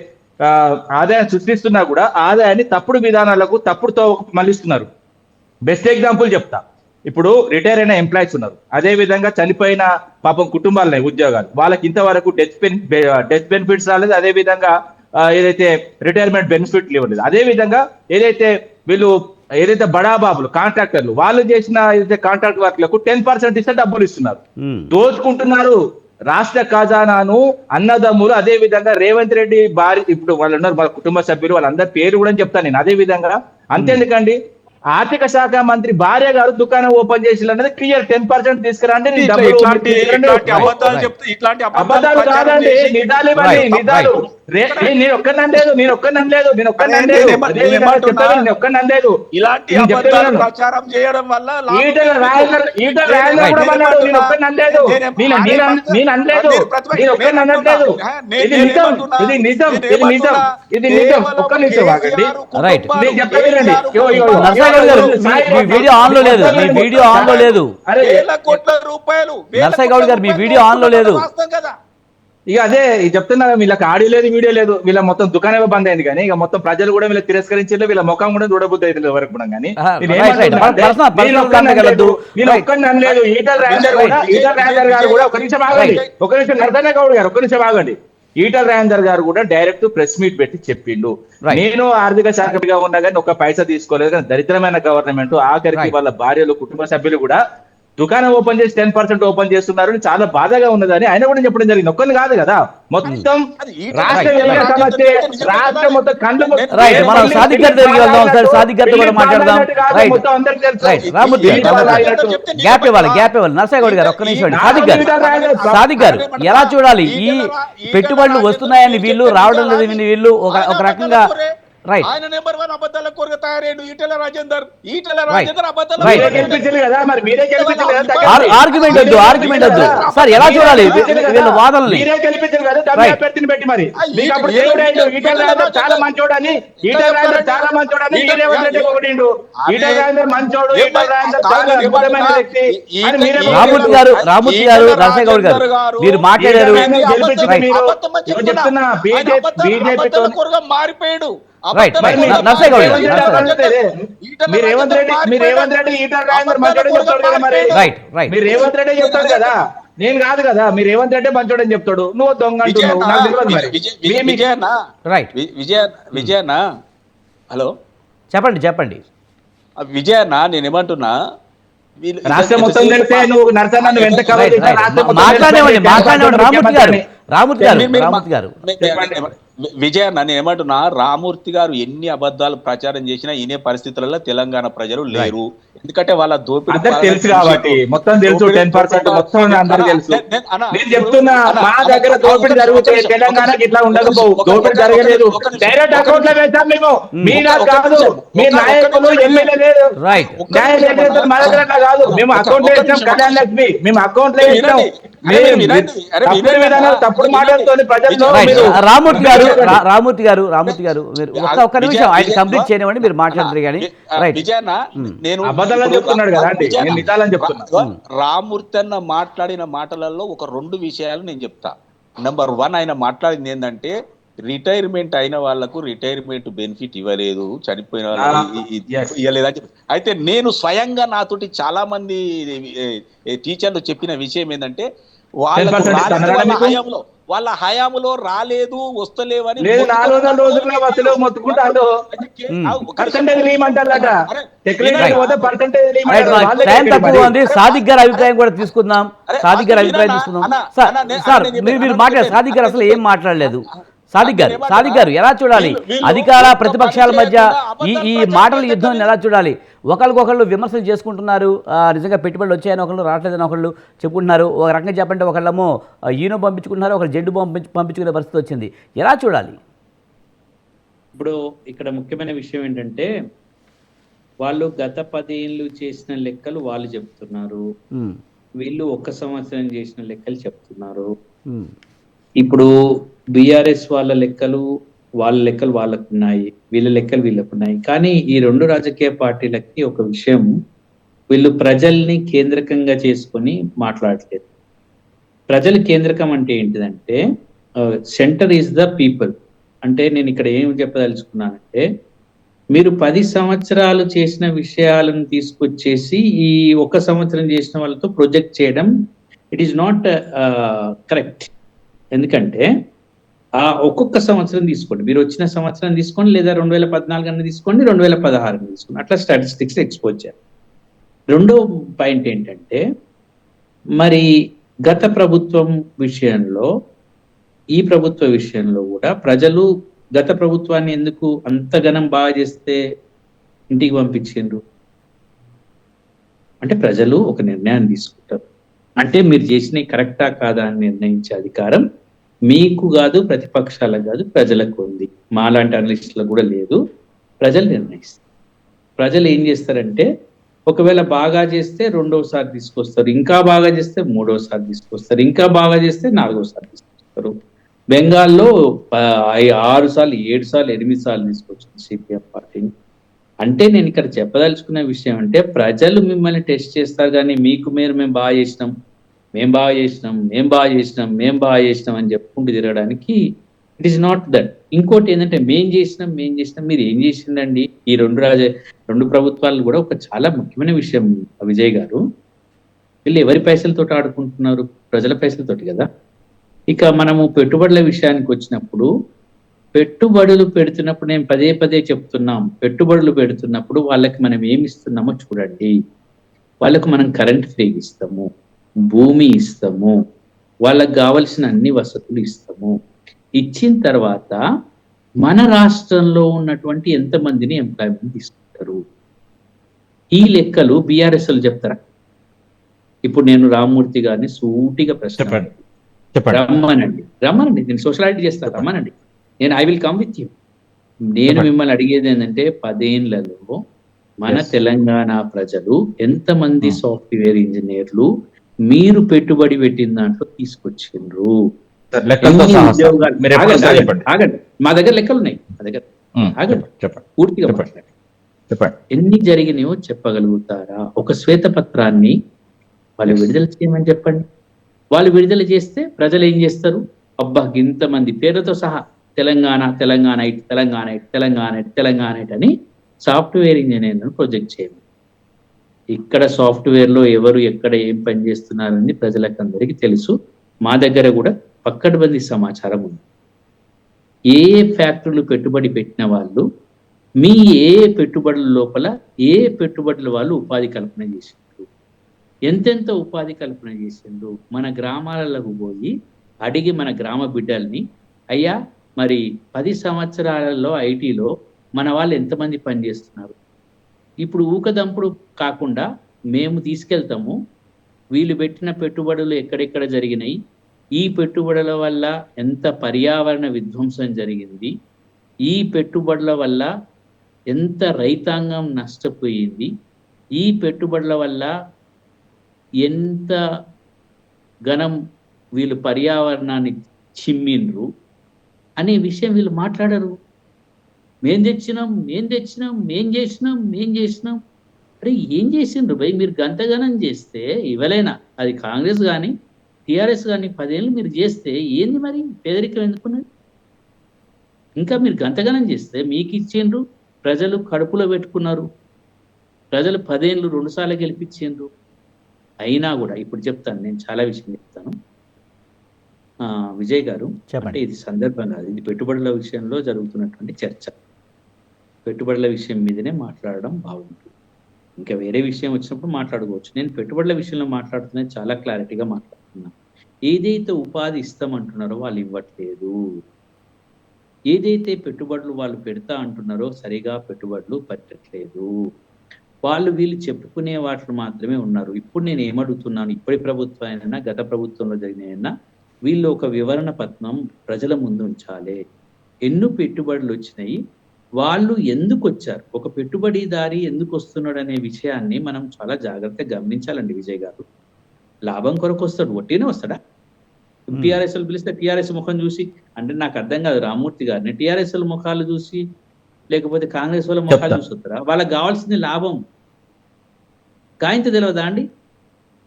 ఆదాయం సృష్టిస్తున్నా కూడా ఆదాయాన్ని తప్పుడు విధానాలకు తప్పుడుతో మళ్ళిస్తున్నారు. బెస్ట్ ఎగ్జాంపుల్ చెప్తా. ఇప్పుడు రిటైర్ అయిన ఎంప్లాయీస్ ఉన్నారు, అదే విధంగా చనిపోయిన పాపం కుటుంబాలు ఉద్యోగాలు, వాళ్ళకి ఇంతవరకు డెత్ బెనిఫిట్స్ రాలేదు. అదే విధంగా ఏదైతే రిటైర్మెంట్ బెనిఫిట్లు ఇవ్వలేదు. అదే విధంగా ఏదైతే బడాబాబులు కాంట్రాక్టర్లు వాళ్ళు చేసిన ఏదైతే కాంట్రాక్ట్ వర్క్లకు 10% ఇస్తే డబ్బులు ఇస్తున్నారు, దోచుకుంటున్నారు రాష్ట్ర ఖజానాను. అన్నదమ్ములు, అదే విధంగా రేవంత్ రెడ్డి భార్య, ఇప్పుడు వాళ్ళు ఉన్నారు, వాళ్ళ కుటుంబ సభ్యులు, వాళ్ళందరి పేరు కూడా చెప్తాను నేను. అదే విధంగా అంతేందుకండి, ఆర్థిక శాఖ మంత్రి భార్య గారు దుకాణం ఓపెన్ చేసి అన్నది క్లియర్. 10% తీసుకురండి, అబద్ధాలు కాదండి, నిజాలు ఇవ్వండి, నిజాలు. నేను ఒక్కనలేదు. ప్రచారం చేయడం వల్ల వీడియో ఆన్ లో లేదు, మీ వీడియో ఆన్ లో లేదు. కోట్ల రూపాయలు నర్సయ్య గౌడ్ గారు, మీ వీడియో ఆన్ లో లేదు కదా. ఇక అదే చెప్తున్నా, వీళ్ళకి ఆడియో లేదు, వీడియో లేదు. వీళ్ళ మొత్తం దుకాణమే బంద్ అయింది. కానీ ఇక మొత్తం ప్రజలు కూడా వీళ్ళకి తిరస్కరించారు. వీళ్ళ ముఖం కూడా చూడబుద్ధి అయితే ఎవరికి కూడా. కానీ ఈటల రాజేందర్ గారు కూడా, ఒక నిమిషం నరసయ్య గౌడ్ గారు ఒక నిమిషం ఆగండి. ఈటల రాజేందర్ గారు కూడా డైరెక్ట్ ప్రెస్ మీట్ పెట్టి చెప్పిండు, నేను ఆర్థిక శాఖగా ఉన్నా కానీ ఒక పైసా తీసుకోలేదు. కానీ దరిద్రమైన గవర్నమెంట్, ఆఖరికి వాళ్ళ భార్యలు, కుటుంబ సభ్యులు కూడా దుకాణం ఓపెన్ చేసి 10% ఓపెన్ చేస్తున్నారు, చాలా బాధగా ఉన్నదని ఆయన కూడా చెప్పడం జరిగింది. ఒక్కరిని కాదు కదా, మొత్తం రాష్ట్రం మొత్తం కళ్ళు గ్యాప్ ఇవ్వాలి. నర్సయ్య గౌడ్ గారు ఒక్క నిమిషం. సాదిక్ గారు ఎలా చూడాలి? ఈ పెట్టుబడులు వస్తున్నాయని వీళ్ళు, రావడం లేదు వీళ్ళు, ఒక రకంగా ఆయన నెంబర్ 1 అబద్ధాల కోరగా తయారైండు ఈటెల రాజేందర్. ఆర్గ్యుమెంట్ వద్దు సార్, ఎలా చూడాలి వీళ్ళ వాదనని? చాలా మంచోడని రామూర్తి గారు, నరసయ్య గౌడ్ గారు, మీరు మాట్లాడారు. మారిపోయాడు. నరసయ్య గౌడ్ మీరు రేవంత్ రెడ్డి ఈటల రాజేందర్ మంచోడని చెప్తాడు కదా, మరి మీరు రేవంత్ రెడ్డి చెప్తాడు కదా, నేను కాదు కదా. మీరు రేవంత్ రెడ్డి మంచోడని చెప్తాడు, నువ్వు దొంగ విజయన్న. హలో చెప్పండి. విజయన్న, నేనేమంటున్నా, రాష్ట్రం మొత్తం తెలిస్తే నువ్వు నరసన్న ఎంత కవర్ రైట్ చేసినా రైట్ రాష్ట్రం మొత్తం మాట్లాడేవండి తెలిస్తే మాట్లాడేవండి రామూర్తి గారు రామూర్తి గారు మీరు- రామూర్తి గారు విజయ నేను ఏమంటున్నా, రామూర్తి గారు ఎన్ని అబద్ధాలు ప్రచారం చేసినా ఇనే పరిస్థితులలో తెలంగాణ ప్రజలు లేరు. ఎందుకంటే వాళ్ళ దోపిడీ అందరికి తెలుసు కాబట్టి మొత్తం తెలుసు 10% మొత్తం అందరికి తెలుసు. నేను చెప్తున్నా మా దగ్గర దోపిడీ జరిగితే తెలంగాణకి ఇట్లా ఉండకపోవు. దోపిడీ జరగలేదు, డైరెక్ట్ అకౌంట్ లో వేసాం మేము. మీనా కాదు, మీ నాయకులు ఎమ్మెల్యే లేదు, రైట్ న్యాయ మా దగ్గర అట్లా కాదు. మేము అకౌంట్ లో వేసాం కళ్యాణ్ లక్ష్మి, మేము అకౌంట్ లో వేసాం. తప్పుడు విధానాలు తప్పుడు మాటలతో ప్రజల్లో రైట్ మీరు రామూర్తి గారు రామూర్తి గారు మీరు ఒక్క నిమిషం ఆయన కంప్లీట్ చేయనివ్వండి, మీరు మాట్లాడతారు కానీ రైట్ విజయన్న నేను అబద్ధాలని చెప్తున్నాడు కదా అండి, నేను నిజాలని చెప్తున్నా. రామూర్తి అన్న మాట్లాడిన మాటలలో ఒక 2 విషయాలు నేను చెప్తా. నెంబర్ 1, ఆయన మాట్లాడింది ఏంటంటే రిటైర్మెంట్ అయిన వాళ్లకు రిటైర్మెంట్ బెనిఫిట్ ఇవ్వలేదు, చనిపోయిన వాళ్ళకి ఇవ్వలేదని చెప్పి. అయితే నేను స్వయంగా నాతోటి చాలా మంది టీచర్లు చెప్పిన విషయం ఏంటంటే వాళ్ళ హయాంలో రాలేదు, వస్తలేవని లేదు 400 రోజుల్లో వస్తలేవు మొత్తుకుంటాడు. పర్సెంటేజ్ లీమంటారట, టెక్నికల్ పోతే పర్సెంటేజ్ లీమంటారు. టైం తక్కువ ఉంది. సాదిక్ గారి అభిప్రాయం కూడా తీసుకుందాం. సాదిక్ గారి అభిప్రాయం తీసుకుందాం. సార్ మీరు మాట్లాడారు, సాదిక్ గారు అసలు ఏం మాట్లాడలేదు. సాదిక్ గారు ఎలా చూడాలి అధికార ప్రతిపక్షాల మధ్య ఈ మాటల యుద్ధం ఎలా చూడాలి? ఒకరికొకళ్ళు విమర్శలు చేసుకుంటున్నారు, నిజంగా పెట్టుబడులు వచ్చాయని ఒకళ్ళు, రావట్లేదని ఒకళ్ళు చెప్పుకుంటున్నారు. ఒక రకంగా చెప్పంటే ఒకళ్ళేమో ఈనో పంపించుకుంటున్నారు, ఒకళ్ళు జెండు పంపించుకునే పరిస్థితి వచ్చింది. ఎలా చూడాలి? ఇప్పుడు ఇక్కడ ముఖ్యమైన విషయం ఏంటంటే వాళ్ళు గత 10 ఏళ్ళు చేసిన లెక్కలు వాళ్ళు చెప్తున్నారు, వీళ్ళు 1 సంవత్సరం చేసిన లెక్కలు చెప్తున్నారు. ఇప్పుడు బీఆర్ఎస్ వాళ్ళ లెక్కలు వాళ్ళకు ఉన్నాయి, వీళ్ళ లెక్కలు వీళ్ళకు ఉన్నాయి. కానీ ఈ 2 రాజకీయ పార్టీలకి ఒక విషయం, వీళ్ళు ప్రజల్ని కేంద్రకంగా చేసుకొని మాట్లాడలేదు. ప్రజలు కేంద్రకం అంటే ఏంటిదంటే సెంటర్ ఈజ్ ద పీపుల్. అంటే నేను ఇక్కడ ఏం చెప్పదలుచుకున్నానంటే మీరు 10 సంవత్సరాలు చేసిన విషయాలను తీసుకొచ్చేసి ఈ 1 సంవత్సరం చేసిన వాళ్ళతో ప్రొజెక్ట్ చేయడం ఇట్ ఈస్ నాట్ కరెక్ట్. ఎందుకంటే ఒక్కొక్క సంవత్సరం తీసుకోండి, మీరు వచ్చిన సంవత్సరం తీసుకోండి, లేదా 2014 అన్న తీసుకోండి, 2016 తీసుకోండి, అట్లా స్టాటిస్టిక్స్ ఎక్స్పోజ్ చేయాలి. రెండో పాయింట్ ఏంటంటే మరి గత ప్రభుత్వం విషయంలో ఈ ప్రభుత్వ విషయంలో కూడా ప్రజలు గత ప్రభుత్వాన్ని ఎందుకు అంతగనం బాగా చేస్తే ఇంటికి పంపించిండ్రు అంటే ప్రజలు ఒక నిర్ణయాన్ని తీసుకుంటారు. అంటే మీరు చేసినవి కరెక్టా కాదా అని నిర్ణయించే అధికారం మీకు కాదు, ప్రతిపక్షాలకు కాదు, ప్రజలకు ఉంది. మాలాంటి అనలిస్టులకు కూడా లేదు. ప్రజలు నిర్ణయిస్తారు. ప్రజలు ఏం చేస్తారంటే ఒకవేళ బాగా చేస్తే 2వసారి తీసుకొస్తారు, ఇంకా బాగా చేస్తే 3వసారి తీసుకొస్తారు, ఇంకా బాగా చేస్తే 4వసారి తీసుకొస్తారు. బెంగాల్లో 6 సార్లు 7 సార్లు 8 సార్లు తీసుకొచ్చింది సిపిఎం పార్టీని. అంటే నేను ఇక్కడ చెప్పదలుచుకునే విషయం అంటే ప్రజలు మిమ్మల్ని టెస్ట్ చేస్తారు, కానీ మేము బాగా చేసినాం, మేము బాగా చేసినాం అని చెప్పుకుంటూ తిరగడానికి ఇట్ ఈస్ నాట్ దట్. ఇంకోటి ఏంటంటే మేం చేసినాం మీరు ఏం చేసిందండి? ఈ 2 ప్రభుత్వాలు కూడా ఒక చాలా ముఖ్యమైన విషయం విజయ్ గారు, వీళ్ళు ఎవరి పైసలతో ఆడుకుంటున్నారు? ప్రజల పైసలతోటి కదా. ఇక మనము పెట్టుబడుల విషయానికి వచ్చినప్పుడు పెట్టుబడులు పెడుతున్నప్పుడు నేను పదే చెప్తున్నాం, పెట్టుబడులు పెడుతున్నప్పుడు వాళ్ళకి మనం ఏమి ఇస్తున్నామో చూడండి. వాళ్ళకు మనం కరెంట్ ఫ్రీ ఇస్తాము, భూమి ఇస్తాము, వాళ్ళకు కావలసిన అన్ని వసతులు ఇస్తాము. ఇచ్చిన తర్వాత మన రాష్ట్రంలో ఉన్నటువంటి ఎంతమందిని ఎంప్లాయ్మెంట్ తీసుకుంటారు? ఈ లెక్కలు బీఆర్ఎస్ చెప్తారా? ఇప్పుడు నేను రామ్మూర్తి గారిని సూటిగా ప్రశ్న రమ్మనండి, నేను సోషలాలిటీ చేస్తాను, రమ్మనండి, I will come with you. నేను మిమ్మల్ని అడిగేది ఏంటంటే 10 ఏళ్లలో మన తెలంగాణ ప్రజలు ఎంతమంది సాఫ్ట్వేర్ ఇంజనీర్లు మీరు పెట్టుబడి పెట్టిన దాంట్లో తీసుకొచ్చిండ్రు? ఆగండి, మా దగ్గర లెక్కలు ఉన్నాయి, మా దగ్గర పూర్తిగా మాట్లాడండి. ఎన్ని జరిగినాయో చెప్పగలుగుతారా? ఒక శ్వేతపత్రాన్ని వాళ్ళు విడుదల చేయమని చెప్పండి. వాళ్ళు విడుదల చేస్తే ప్రజలు ఏం చేస్తారు? అబ్బా ఇంతమంది పేరుతో సహా తెలంగాణ అని సాఫ్ట్వేర్ ఇంజనీర్లను ప్రొజెక్ట్ చేయమని. ఇక్కడ సాఫ్ట్వేర్లో ఎవరు ఎక్కడ ఏం పని చేస్తున్నారని ప్రజలకు అందరికీ తెలుసు. మా దగ్గర కూడా పక్కడబంది సమాచారం ఉంది. ఏ ఫ్యాక్టరీలు పెట్టుబడి పెట్టిన వాళ్ళు, మీ ఏ పెట్టుబడుల లోపల ఏ పెట్టుబడుల వాళ్ళు ఉపాధి కల్పన చేసినారు, ఎంతెంత ఉపాధి కల్పన చేసిండ్రు. మన గ్రామాలకు పోయి అడిగి మన గ్రామ బిడ్డల్ని, అయ్యా మరి 10 సంవత్సరాలలో ఐటీలో మన వాళ్ళు ఎంతమంది పనిచేస్తున్నారు, ఇప్పుడు ఊకదంపుడు కాకుండా మేము తీసుకెళ్తాము, వీళ్ళు పెట్టిన పెట్టుబడులు ఎక్కడెక్కడ జరిగినాయి, ఈ పెట్టుబడుల వల్ల ఎంత పర్యావరణ విధ్వంసం జరిగింది, ఈ పెట్టుబడుల వల్ల ఎంత రైతాంగం నష్టపోయింది, ఈ పెట్టుబడుల వల్ల ఎంత ఘనం వీళ్ళు పర్యావరణాన్ని చిమ్మిండ్రు అనే విషయం వీళ్ళు మాట్లాడరు. మేం తెచ్చినాం, మేం చేసినాం. అరే ఏం చేసిండ్రు భయ్? మీరు గంతగనం చేస్తే ఇవ్వలేనా? అది కాంగ్రెస్ కానీ టీఆర్ఎస్ కానీ 10 ఏళ్ళు మీరు చేస్తే ఏంది మరి పేదరికం ఎందుకున్నది? ఇంకా మీరు గంతగనం చేస్తే మీకు ఇచ్చిండ్రు, ప్రజలు కడుపులో పెట్టుకున్నారు, ప్రజలు 10 ఏళ్ళు 2 సార్లు గెలిపించిండ్రు. అయినా కూడా ఇప్పుడు చెప్తాను, నేను చాలా విషయం చెప్తాను. విజయ్ గారు, చెప్పండి. అంటే ఇది సందర్భం కాదు, ఇది పెట్టుబడుల విషయంలో జరుగుతున్నటువంటి చర్చ. పెట్టుబడుల విషయం మీదనే మాట్లాడడం బాగుంటుంది. ఇంకా వేరే విషయం వచ్చినప్పుడు మాట్లాడుకోవచ్చు. నేను పెట్టుబడుల విషయంలో మాట్లాడుతున్నది చాలా క్లారిటీగా మాట్లాడుతున్నా. ఏదైతే ఉపాధి ఇస్తామంటున్నారో వాళ్ళు ఇవ్వట్లేదు. ఏదైతే పెట్టుబడులు వాళ్ళు పెడతా అంటున్నారో సరిగా పెట్టుబడులు పెట్టట్లేదు. వీళ్ళు చెప్పుకునే వాటిలో మాత్రమే ఉన్నారు. ఇప్పుడు నేను ఏమడుగుతున్నాను, ఇప్పటి ప్రభుత్వం అయినా గత ప్రభుత్వంలో జరిగిన వీళ్ళు ఒక వివరణ పత్రం ప్రజల ముందు ఉంచాలి. ఎన్నో పెట్టుబడులు వచ్చినాయి, వాళ్ళు ఎందుకు వచ్చారు, ఒక పెట్టుబడిదారి ఎందుకు వస్తున్నాడు అనే విషయాన్ని మనం చాలా జాగ్రత్తగా గమనించాలండి విజయ్ గారు. లాభం కొరకు వస్తాడు, ఒట్టినే వస్తాడా? టీఆర్ఎస్ పిలిస్తే టీఆర్ఎస్ ముఖం చూసి, అంటే నాకు అర్థం కాదు రామ్మూర్తి గారిని, టీఆర్ఎస్ ముఖాలు చూసి లేకపోతే కాంగ్రెస్ వాళ్ళ ముఖాలు చూసి వస్తారా? వాళ్ళకి కావాల్సింది లాభం. కాయింత తెలియదా అండి?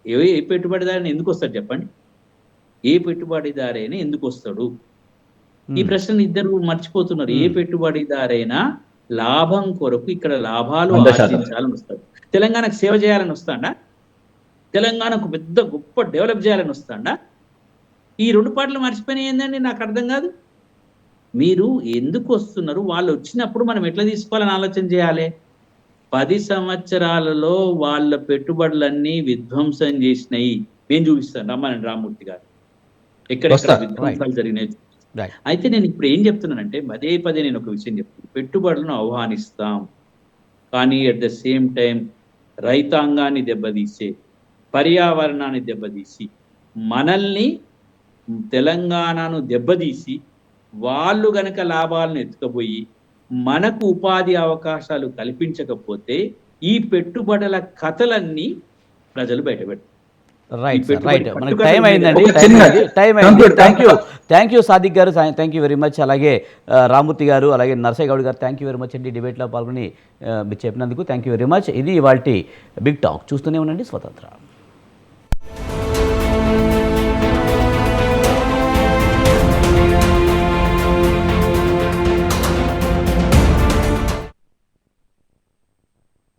ఏ పెట్టుబడిదారిని ఎందుకు వస్తాడు చెప్పండి? ఏ పెట్టుబడిదారైనా ఎందుకు వస్తాడు? ఈ ప్రశ్నను ఇద్దరు మర్చిపోతున్నారు. ఏ పెట్టుబడిదారైనా లాభం కొరకు, ఇక్కడ లాభాలు ఆర్జించాలని వస్తాడు. తెలంగాణకు సేవ చేయాలని వస్తాడా? తెలంగాణకు పెద్ద గొప్ప డెవలప్ చేయాలని వస్తాడా? ఈ 2 పాటలు మర్చిపోయినాయి ఏందండి? నాకు అర్థం కాదు. మీరు ఎందుకు వస్తున్నారు, వాళ్ళు వచ్చినప్పుడు మనం ఎట్లా తీసుకోవాలని ఆలోచన చేయాలి. 10 సంవత్సరాలలో వాళ్ళ పెట్టుబడులన్నీ విధ్వంసం చేసినాయి. నేను చూపిస్తాను, రమ్మనండి రామ్మూర్తి గారు, ఎక్కడెక్కడ విధ్వంసాలు జరిగినాయి. అయితే నేను ఇప్పుడు ఏం చెప్తున్నానంటే, పదే నేను ఒక విషయం చెప్తున్నాను. పెట్టుబడులను ఆహ్వానిస్తాం, కానీ అట్ ద సేమ్ టైం రైతాంగాన్ని దెబ్బతీసే, పర్యావరణాన్ని దెబ్బతీసి, మనల్ని తెలంగాణను దెబ్బతీసి, వాళ్ళు గనక లాభాలను ఎత్తుకపోయి మనకు ఉపాధి అవకాశాలు కల్పించకపోతే ఈ పెట్టుబడుల కథలన్నీ ప్రజలు బయటపెడతారు. Right sir, right. మనకి టైం అయిందండి, టైం అయింది. Thank you Sadiq garu, thank you very much. అలాగే రామ్మూర్తి గారు, అలాగే నర్సయ్య గౌడ్ గారు, థ్యాంక్ యూ వెరీ మచ్ అండి. డిబేట్లో పాల్గొని మీరు చెప్పినందుకు థ్యాంక్ యూ వెరీ మచ్. ఇది ఇవాల్టి బిగ్ టాక్. చూస్తూనే ఉండండి స్వతంత్ర.